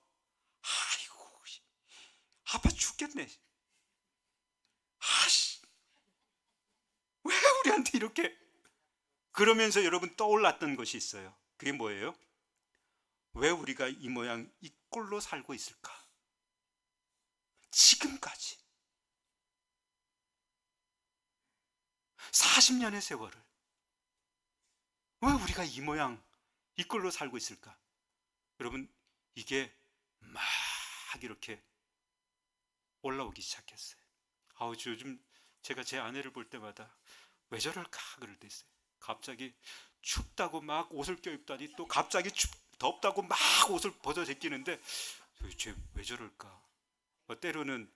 아이고 아파 죽겠네, 아씨 왜 우리한테 이렇게, 그러면서 여러분 떠올랐던 것이 있어요. 그게 뭐예요? 왜 우리가 이 모양 이 꼴로 살고 있을까? 지금까지 40년의 세월을 왜 우리가 이 모양 이 꼴로 살고 있을까? 여러분, 이게 막 이렇게 올라오기 시작했어요. 요즘 제가 제 아내를 볼 때마다 왜 저럴까 그럴 때 있어요. 갑자기 춥다고 막 옷을 껴입다니 또 갑자기 덥다고 막 옷을 벗어 제끼는데 도대체 왜 저럴까? 때로는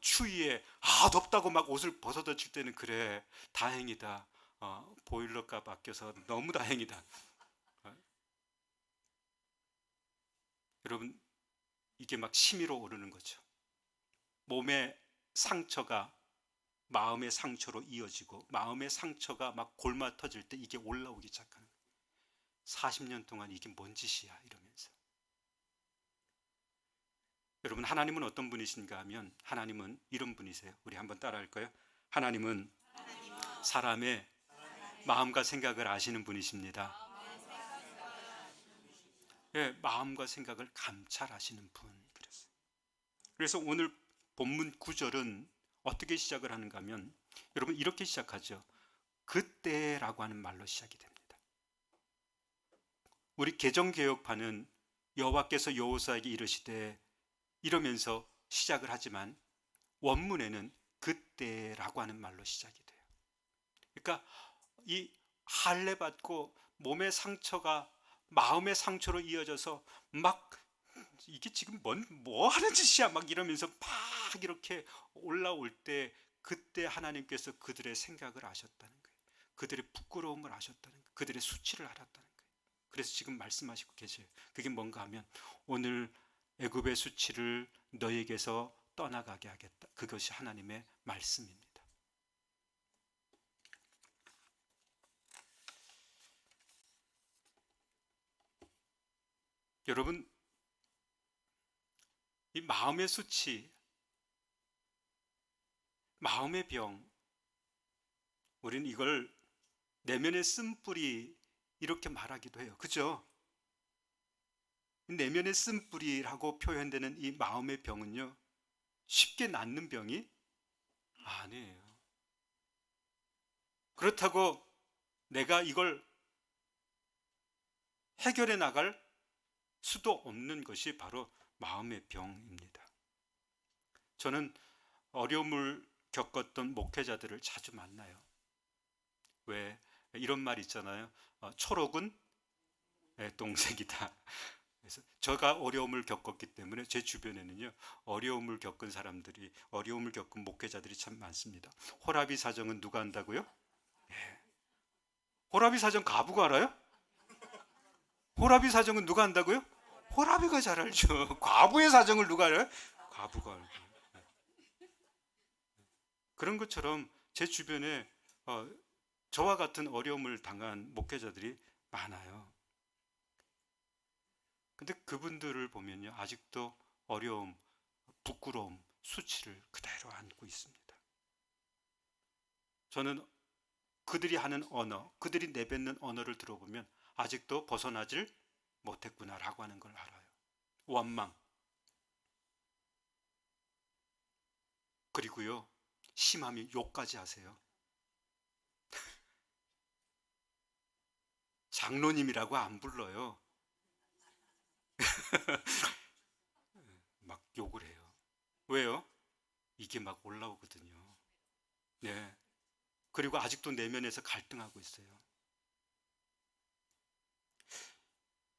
추위에 덥다고 막 옷을 벗어 젖힐 때는 그래 다행이다, 보일러가 바뀌어서 너무 다행이다. 여러분, 이게 막 심의로 오르는 거죠. 몸의 상처가 마음의 상처로 이어지고 마음의 상처가 막 골마 터질 때 이게 올라오기 시작하는 거예요. 40년 동안 이게 뭔 짓이야 이러면서. 여러분, 하나님은 어떤 분이신가 하면 하나님은 이런 분이세요. 우리 한번 따라 할까요? 하나님은 사람의 마음과 생각을 아시는 분이십니다. 예, 마음과 생각을 감찰하시는 분. 그래서 오늘 본문 9절은 어떻게 시작을 하는가 하면 여러분 이렇게 시작하죠. 그때라고 하는 말로 시작이 됩니다. 우리 개정개혁판은 여호와께서 여호수아에게 이르시되 이러면서 시작을 하지만 원문에는 그때라고 하는 말로 시작이 돼요. 그러니까 이 할례 받고 몸의 상처가 마음의 상처로 이어져서 막 이게 지금 뭐 하는 짓이야 막 이러면서 막 이렇게 올라올 때 그때 하나님께서 그들의 생각을 아셨다는 거예요. 그들의 부끄러움을 아셨다는 거예요. 그들의 수치를 알았다는 거예요. 그래서 지금 말씀하시고 계세요. 그게 뭔가 하면 오늘 애굽의 수치를 너에게서 떠나가게 하겠다. 그것이 하나님의 말씀입니다. 여러분, 이 마음의 수치, 마음의 병, 우리는 이걸 내면의 쓴뿌리 이렇게 말하기도 해요. 그죠? 내면의 쓴뿌리라고 표현되는 이 마음의 병은요, 쉽게 낫는 병이 아니에요. 그렇다고 내가 이걸 해결해 나갈 수도 없는 것이 바로 마음의 병입니다. 저는 어려움을 겪었던 목회자들을 자주 만나요. 왜 이런 말 있잖아요. 초록은 동색이다. 그래서 제가 어려움을 겪었기 때문에 제 주변에는요, 어려움을 겪은 사람들이, 어려움을 겪은 목회자들이 참 많습니다. 호라비 사정은 누가 안다고요? 호라비 사정 가부가 알아요? 호라비 사정은 누가 안다고요? 호라비가 잘 알죠. 과부의 사정을 누가 알아요? 과부가 알고. 그런 것처럼 제 주변에 저와 같은 어려움을 당한 목회자들이 많아요. 근데 그분들을 보면요, 아직도 어려움, 부끄러움, 수치를 그대로 안고 있습니다. 저는 그들이 하는 언어, 그들이 내뱉는 언어를 들어보면 아직도 벗어나질 못했구나라고 하는 걸 알아요. 원망, 그리고요, 심하면 욕까지 하세요. 장로님이라고 안 불러요. 막 욕을 해요. 왜요? 이게 막 올라오거든요. 네. 그리고 아직도 내면에서 갈등하고 있어요.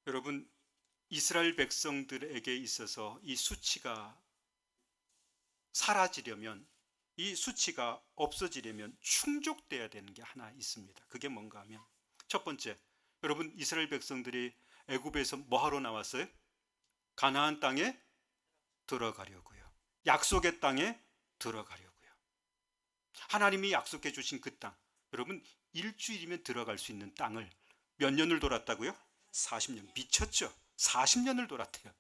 여러분, 이스라엘 백성들에게 있어서 이 수치가 사라지려면, 이 수치가 없어지려면 충족돼야 되는 게 하나 있습니다. 그게 뭔가 하면, 첫 번째, 여러분, 이스라엘 백성들이 애굽에서 뭐 하러 나왔어요? 가나안 땅에 들어가려고요. 약속의 땅에 들어가려고요. 하나님이 약속해 주신 그 땅, 여러분, 일주일이면 들어갈 수 있는 땅을 몇 년을 돌았다고요? 40년. 미쳤죠? 40년을 돌았대요.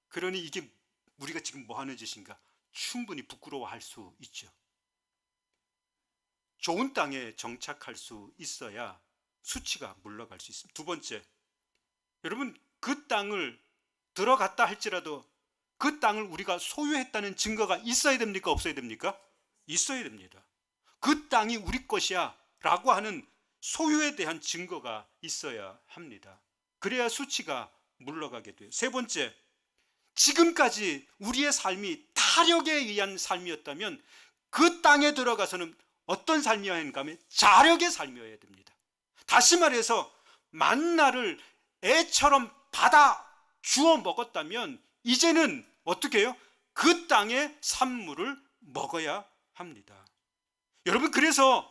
그러니 이게 우리가 지금 뭐 하는 짓인가? 충분히 부끄러워할 수 있죠. 좋은 땅에 정착할 수 있어야 수치가 물러갈 수 있습니다. 두 번째, 여러분, 그 땅을 들어갔다 할지라도 그 땅을 우리가 소유했다는 증거가 있어야 됩니까? 없어야 됩니까? 있어야 됩니다. 그 땅이 우리 것이야 라고 하는 소유에 대한 증거가 있어야 합니다. 그래야 수치가 물러가게 돼요. 세 번째, 지금까지 우리의 삶이 타력에 의한 삶이었다면 그 땅에 들어가서는 어떤 삶이어야 하는가 하면 자력의 삶이어야 됩니다. 다시 말해서 만나를 애처럼 받아 주워 먹었다면 이제는 어떻게 해요? 그 땅의 산물을 먹어야 합니다. 여러분, 그래서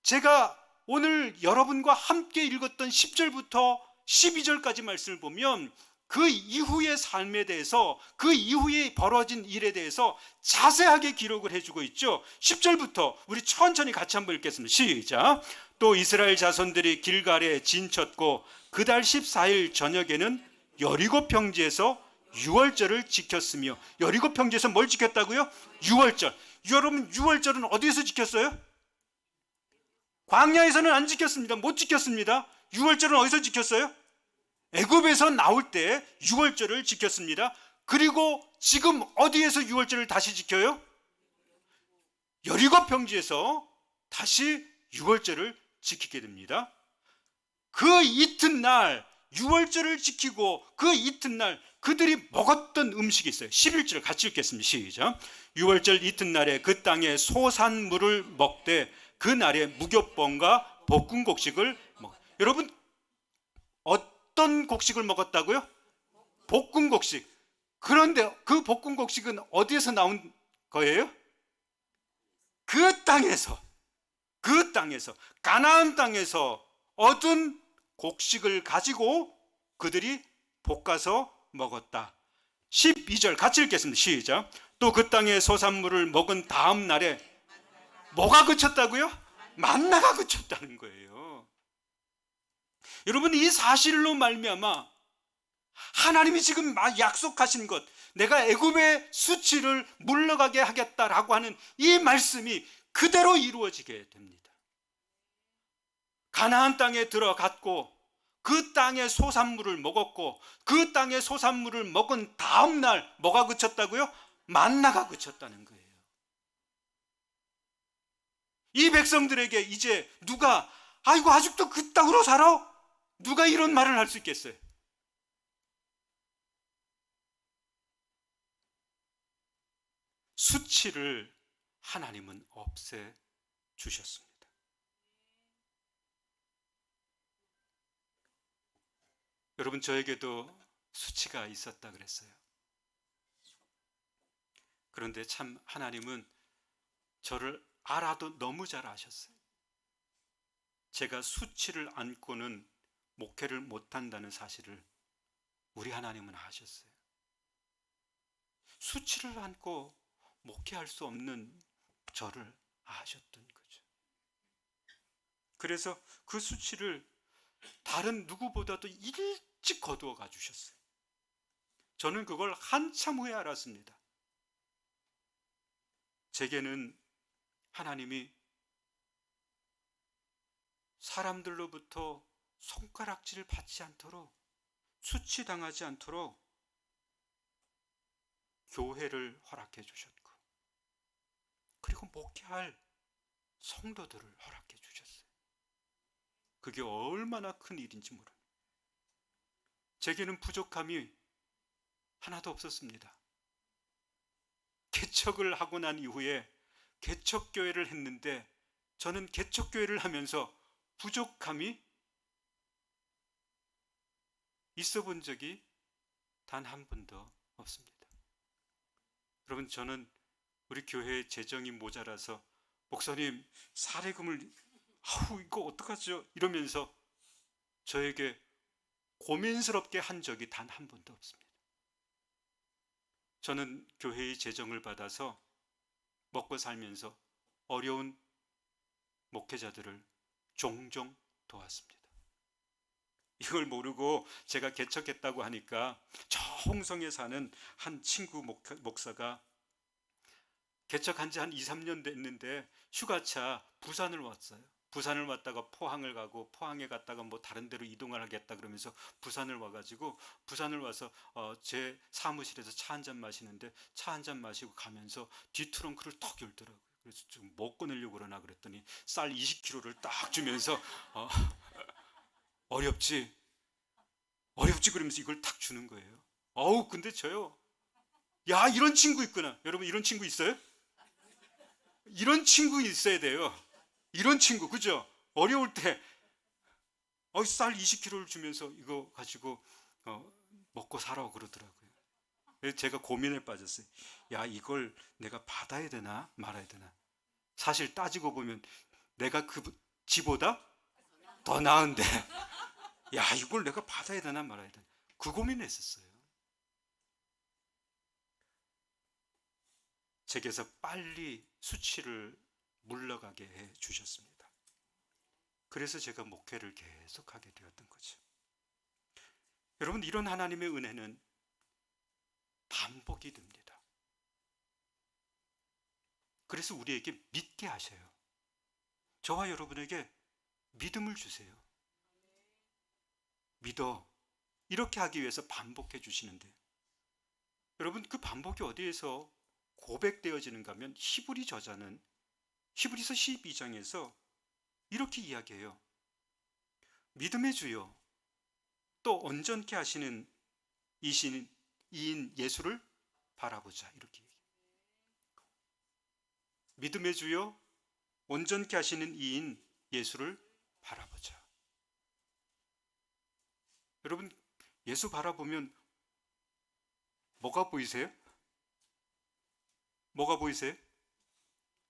제가 오늘 여러분과 함께 읽었던 10절부터 12절까지 말씀을 보면 그 이후의 삶에 대해서, 그 이후에 벌어진 일에 대해서 자세하게 기록을 해주고 있죠. 10절부터 우리 천천히 같이 한번 읽겠습니다. 시작. 또 이스라엘 자손들이 길갈에 진쳤고 그달 14일 저녁에는 여리고 평지에서 유월절을 지켰으며, 여리고 평지에서 뭘 지켰다고요? 유월절. 여러분, 유월절은 어디에서 지켰어요? 광야에서는 안 지켰습니다. 못 지켰습니다. 유월절은 어디서 지켰어요? 애굽에서 나올 때 유월절을 지켰습니다. 그리고 지금 어디에서 유월절을 다시 지켜요? 여리고 평지에서 다시 유월절을 지키게 됩니다. 그 이튿날 유월절을 지키고 그 이튿날 그들이 먹었던 음식이 있어요. 11절 같이 읽겠습니다. 시작. 유월절 이튿날에 그 땅에 소산물을 먹되 그 날에 무교병과 볶음곡식을 먹. 여러분, 어떤 곡식을 먹었다고요? 볶음곡식. 그런데 그 볶음곡식은 어디에서 나온 거예요? 그 땅에서 가나안 땅에서 얻은 곡식을 가지고 그들이 볶아서 먹었다. 12절 같이 읽겠습니다. 시작. 또 그 땅의 소산물을 먹은 다음 날에 뭐가 그쳤다고요? 만나가 그쳤다는 거예요. 여러분, 이 사실로 말미암아 하나님이 지금 약속하신 것, 내가 애굽의 수치를 물러가게 하겠다라고 하는 이 말씀이 그대로 이루어지게 됩니다. 가나안 땅에 들어갔고 그 땅의 소산물을 먹었고 그 땅의 소산물을 먹은 다음 날 뭐가 그쳤다고요? 만나가 그쳤다는 거예요. 이 백성들에게 이제 누가 아이고 아직도 그 땅으로 살아? 누가 이런 말을 할 수 있겠어요? 수치를 하나님은 없애 주셨습니다. 여러분, 저에게도 수치가 있었다 그랬어요. 그런데 참 하나님은 저를 알아도 너무 잘 아셨어요. 제가 수치를 안고는 목회를 못한다는 사실을 우리 하나님은 아셨어요. 수치를 안고 목회할 수 없는 저를 아셨던 거죠. 그래서 그 수치를 다른 누구보다도 일찍 거두어 가 주셨어요. 저는 그걸 한참 후에 알았습니다. 제게는 하나님이 사람들로부터 손가락질을 받지 않도록, 수치당하지 않도록 교회를 허락해 주셨고, 그리고 목회할 성도들을 허락해 주셨어요. 그게 얼마나 큰 일인지 모릅니다. 제게는 부족함이 하나도 없었습니다. 개척을 하고 난 이후에 개척교회를 했는데, 저는 개척교회를 하면서 부족함이 있어 본 적이 단 한 번도 없습니다. 여러분, 저는 우리 교회의 재정이 모자라서 목사님 사례금을 이거 어떡하죠? 이러면서 저에게 고민스럽게 한 적이 단 한 번도 없습니다. 저는 교회의 재정을 받아서 먹고 살면서 어려운 목회자들을 종종 도왔습니다. 이걸 모르고 제가 개척했다고 하니까 저 홍성에 사는 한 친구 목사가 개척한 지 한 2, 3년 됐는데 휴가차 부산을 왔어요. 부산을 왔다가 포항을 가고, 포항에 갔다가 뭐 다른 데로 이동을 하겠다 그러면서 부산을 와가지고, 부산을 와서 제 사무실에서 차 한잔 마시는데, 차 한잔 마시고 가면서 뒤트렁크를 턱 열더라고요. 그래서 좀 못 꺼내려고 그러나 그랬더니 쌀 20kg를 딱 주면서 어렵지 그러면서 이걸 탁 주는 거예요. 근데 저요, 야, 이런 친구 있구나. 여러분, 이런 친구 있어요? 이런 친구 있어야 돼요. 이런 친구, 그죠? 어려울 때 쌀 20kg를 주면서 이거 가지고 먹고 살라고 그러더라고요. 그래서 제가 고민에 빠졌어요. 야, 이걸 내가 받아야 되나 말아야 되나. 사실 따지고 보면 내가 그 지보다 더 나은데 야, 이걸 내가 받아야 되나 말아야 되나, 그 고민을 했었어요. 제게서 빨리 수치를 물러가게 해 주셨습니다. 그래서 제가 목회를 계속하게 되었던 거죠. 여러분, 이런 하나님의 은혜는 반복이 됩니다. 그래서 우리에게 믿게 하셔요. 저와 여러분에게 믿음을 주세요. 믿어. 이렇게 하기 위해서 반복해 주시는데, 여러분, 그 반복이 어디에서 고백되어지는가 하면 히브리 저자는 히브리서 12장에서 이렇게 이야기해요. 믿음의 주요 또 온전케 하시는 이인 예수를 바라보자, 이렇게 얘기해요. 믿음의 주요 온전케 하시는 이인 예수를 바라보자. 여러분, 예수 바라보면 뭐가 보이세요? 뭐가 보이세요?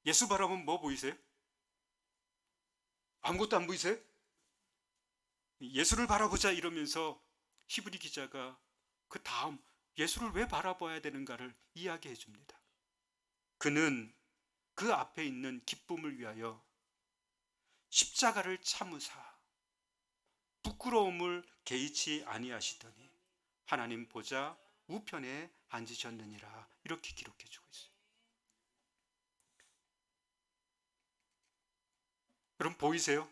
예수 바라보면 뭐 보이세요? 아무것도 안 보이세요? 예수를 바라보자 이러면서 히브리 기자가 그 다음 예수를 왜 바라봐야 되는가를 이야기해 줍니다. 그는 그 앞에 있는 기쁨을 위하여 십자가를 참으사 부끄러움을 개의치 아니하시더니 하나님 보좌 우편에 앉으셨느니라, 이렇게 기록해 주고 있어요. 여러분, 보이세요?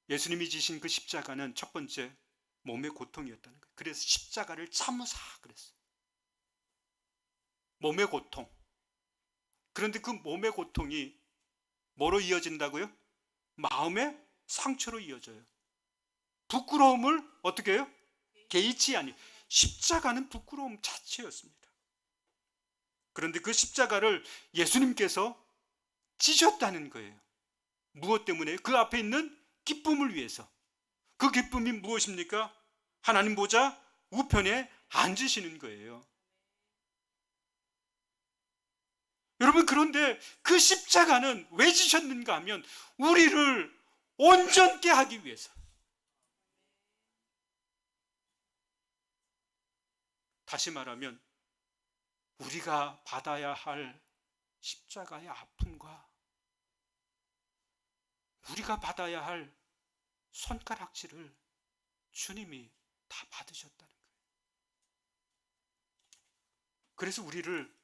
예수님이 지신 그 십자가는 첫 번째 몸의 고통이었다는 거예요. 그래서 십자가를 참으사 그랬어요. 몸의 고통. 그런데 그 몸의 고통이 뭐로 이어진다고요? 마음의 상처로 이어져요. 부끄러움을 어떻게 해요? 개의치 아니. 십자가는 부끄러움 자체였습니다. 그런데 그 십자가를 예수님께서 지셨다는 거예요. 무엇 때문에? 그 앞에 있는 기쁨을 위해서. 그 기쁨이 무엇입니까? 하나님 보좌 우편에 앉으시는 거예요. 여러분, 그런데 그 십자가는 왜 지셨는가 하면 우리를 온전케 하기 위해서. 다시 말하면 우리가 받아야 할 십자가의 아픔과 우리가 받아야 할 손가락질을 주님이 다 받으셨다는 거예요. 그래서 우리를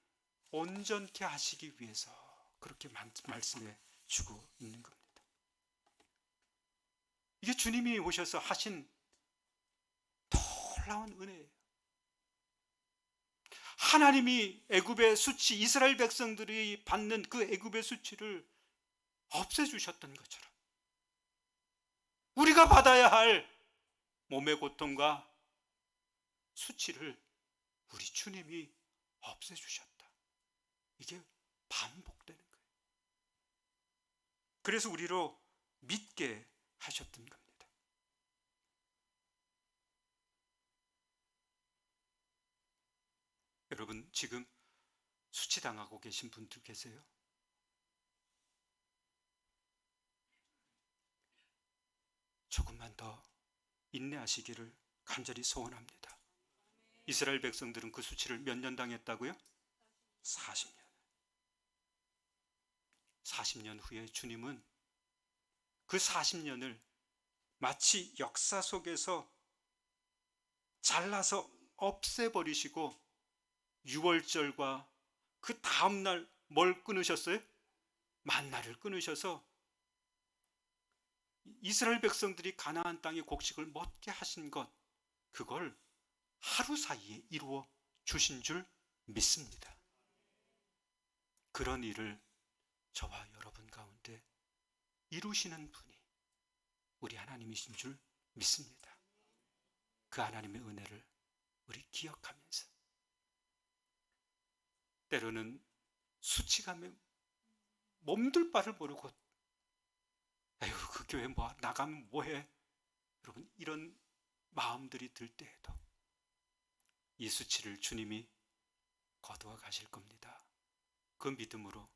온전케 하시기 위해서 그렇게 말씀해 주고 있는 겁니다. 이게 주님이 오셔서 하신 놀라운 은혜예요. 하나님이 애굽의 수치, 이스라엘 백성들이 받는 그 애굽의 수치를 없애주셨던 것처럼 우리가 받아야 할 몸의 고통과 수치를 우리 주님이 없애주셨다. 이게 반복되는 거예요. 그래서 우리로 믿게 하셨던 겁니다. 여러분, 지금 수치당하고 계신 분들 계세요? 조금만 더 인내하시기를 간절히 소원합니다. 이스라엘 백성들은 그 수치를 몇 년 당했다고요? 40년. 40년 후에 주님은 그 40년을 마치 역사 속에서 잘라서 없애버리시고 유월절과 그 다음날 뭘 끊으셨어요? 만나를 끊으셔서 이스라엘 백성들이 가나안 땅의 곡식을 먹게 하신 것, 그걸 하루 사이에 이루어 주신 줄 믿습니다. 그런 일을 저와 여러분 가운데 이루시는 분이 우리 하나님이신 줄 믿습니다. 그 하나님의 은혜를 우리 기억하면서 때로는 수치감에 몸둘 바를 모르고 에휴, 그 교회 뭐 나가면 뭐해? 여러분, 이런 마음들이 들 때에도 이 수치를 주님이 거두어 가실 겁니다. 그 믿음으로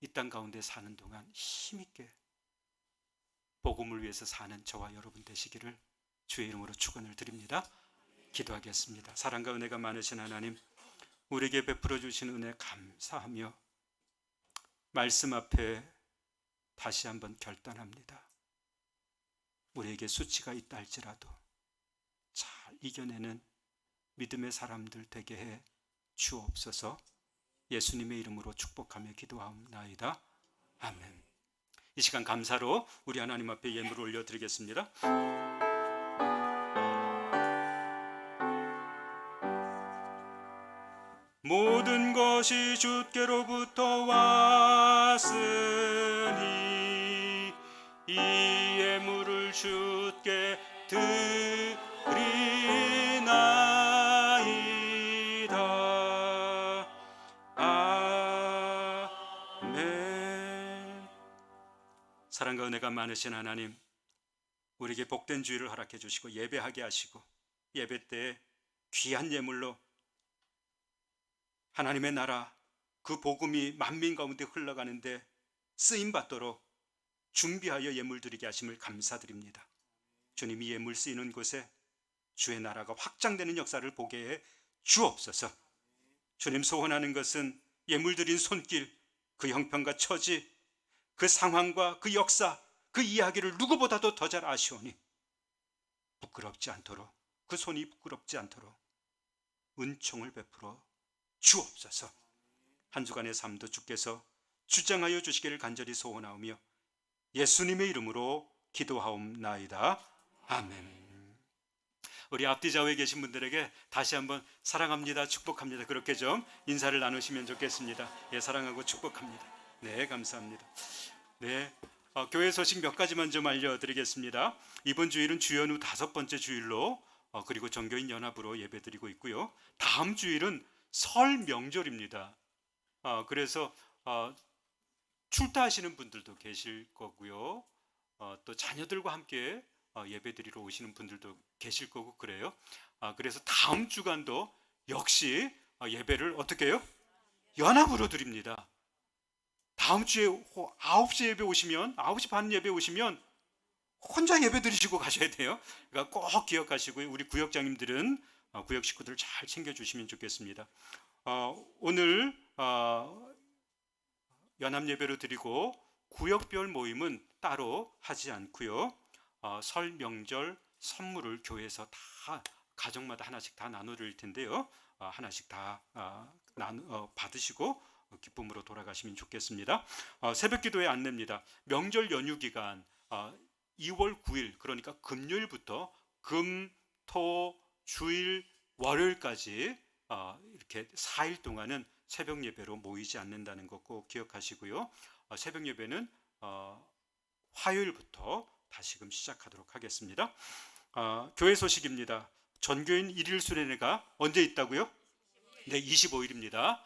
이 땅 가운데 사는 동안 힘있게 복음을 위해서 사는 저와 여러분 되시기를 주의 이름으로 축원을 드립니다. 기도하겠습니다. 사랑과 은혜가 많으신 하나님, 우리에게 베풀어 주신 은혜 감사하며 말씀 앞에 다시 한번 결단합니다. 우리에게 수치가 있다 할지라도 잘 이겨내는 믿음의 사람들 되게 해 주옵소서. 예수님의 이름으로 축복하며 기도하옵나이다. 아멘. 이 시간 감사로 우리 하나님 앞에 예물을 올려드리겠습니다. 모든 것이 주께로부터 왔으니 이 예물을 주께 드리나이다. 아멘. 사랑과 은혜가 많으신 하나님, 우리에게 복된 주일을 허락해 주시고 예배하게 하시고 예배 때에 귀한 예물로 하나님의 나라, 그 복음이 만민 가운데 흘러가는데 쓰임받도록 준비하여 예물 드리게 하심을 감사드립니다. 주님이 예물 쓰이는 곳에 주의 나라가 확장되는 역사를 보게 해 주옵소서. 주님, 소원하는 것은 예물 드린 손길, 그 형편과 처지, 그 상황과 그 역사, 그 이야기를 누구보다도 더 잘 아시오니 부끄럽지 않도록, 그 손이 부끄럽지 않도록 은총을 베풀어 주옵소서. 한 주간의 삶도 주께서 주장하여 주시기를 간절히 소원하오며 예수님의 이름으로 기도하옵나이다. 아멘. 우리 앞뒤 좌우에 계신 분들에게 다시 한번 사랑합니다, 축복합니다, 그렇게 좀 인사를 나누시면 좋겠습니다. 예, 사랑하고 축복합니다. 네, 감사합니다. 네, 교회 소식 몇 가지만 좀 알려드리겠습니다. 이번 주일은 주연 후 5번째 주일로 그리고 정교인 연합으로 예배드리고 있고요. 다음 주일은 설 명절입니다. 그래서 출타하시는 분들도 계실 거고요. 또 자녀들과 함께 예배드리러 오시는 분들도 계실 거고 그래요. 그래서 다음 주간도 역시 예배를 어떻게 해요? 연합으로 드립니다. 다음 주에 9시 예배 오시면 9시 반 예배 오시면 혼자 예배 드리시고 가셔야 돼요. 그러니까 꼭 기억하시고요. 우리 구역장님들은 구역 식구들 잘 챙겨주시면 좋겠습니다. 오늘 연합 예배로 드리고 구역별 모임은 따로 하지 않고요. 설 명절 선물을 교회에서 다 가정마다 하나씩 다 나눠드릴 텐데요. 하나씩 다 받으시고 기쁨으로 돌아가시면 좋겠습니다. 새벽기도의 안내입니다. 명절 연휴 기간 2월 9일 그러니까 금요일부터 금, 토, 주일, 월요일까지 이렇게 4일 동안은 새벽 예배로 모이지 않는다는 것 꼭 기억하시고요. 새벽 예배는 화요일부터 다시금 시작하도록 하겠습니다. 교회 소식입니다. 전교인 일일 수련회가 언제 있다고요? 네, 25일입니다.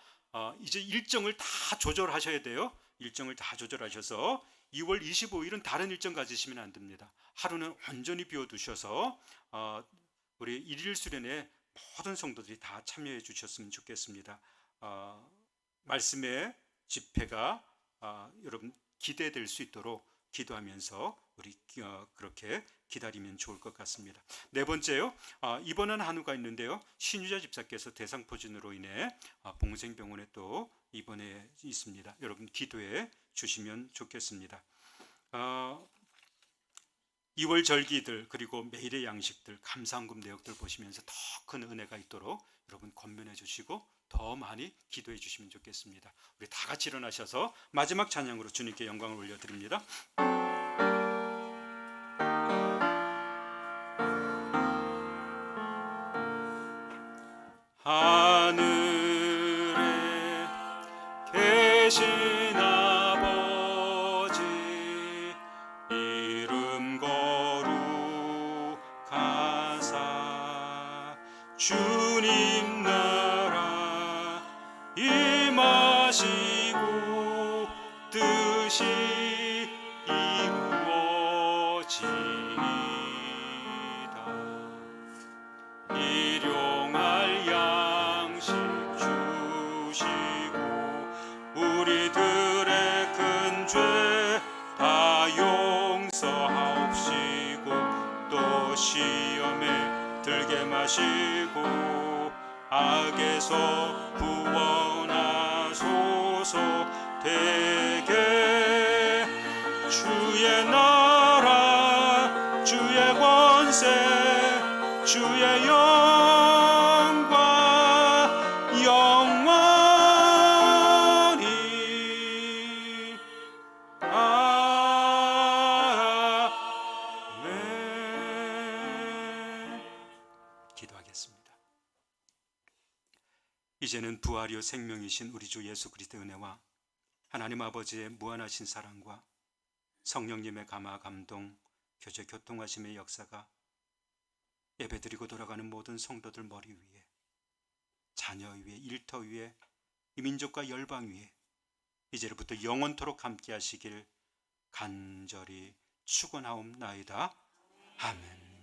이제 일정을 다 조절하셔야 돼요. 일정을 다 조절하셔서 2월 25일은 다른 일정 가지시면 안 됩니다. 하루는 온전히 비워두셔서 우리 일일 수련회 모든 성도들이 다 참여해 주셨으면 좋겠습니다. 말씀의 집회가 여러분 기대될 수 있도록 기도하면서 우리 그렇게 기다리면 좋을 것 같습니다. 네 번째요. 이번은 한우가 있는데요. 신유자 집사께서 대상포진으로 인해 봉생병원에 또 입원해 있습니다. 여러분 기도해 주시면 좋겠습니다. 2월 절기들 그리고 매일의 양식들 감사헌금 내역들 보시면서 더 큰 은혜가 있도록 여러분 권면해 주시고 더 많이 기도해 주시면 좋겠습니다. 우리 다 같이 일어나셔서 마지막 찬양으로 주님께 영광을 올려드립니다. 하늘에 계신 아버지 이름 거룩하사 주님 나라 임하시고 뜻이 이루어지이다. 일용할 양식 주시고 우리들의 큰 죄 다 용서하옵시고 또 시험에 들게 마시고 악에서 구원하소서. 되게 주의 나라 주의 권세 주의 영광 영원히 아멘. 기도하겠습니다. 이제는 부활이요 생명이신 우리 주 예수 그리스도의 은혜와 하나님 아버지의 무한하신 사랑과 성령님의 감화 감동 교제 교통하심의 역사가 예배드리고 돌아가는 모든 성도들 머리 위에 자녀 위에 일터 위에 이 민족과 열방 위에 이제로부터 영원토록 함께 하시길 간절히 축원하옵나이다. 아멘.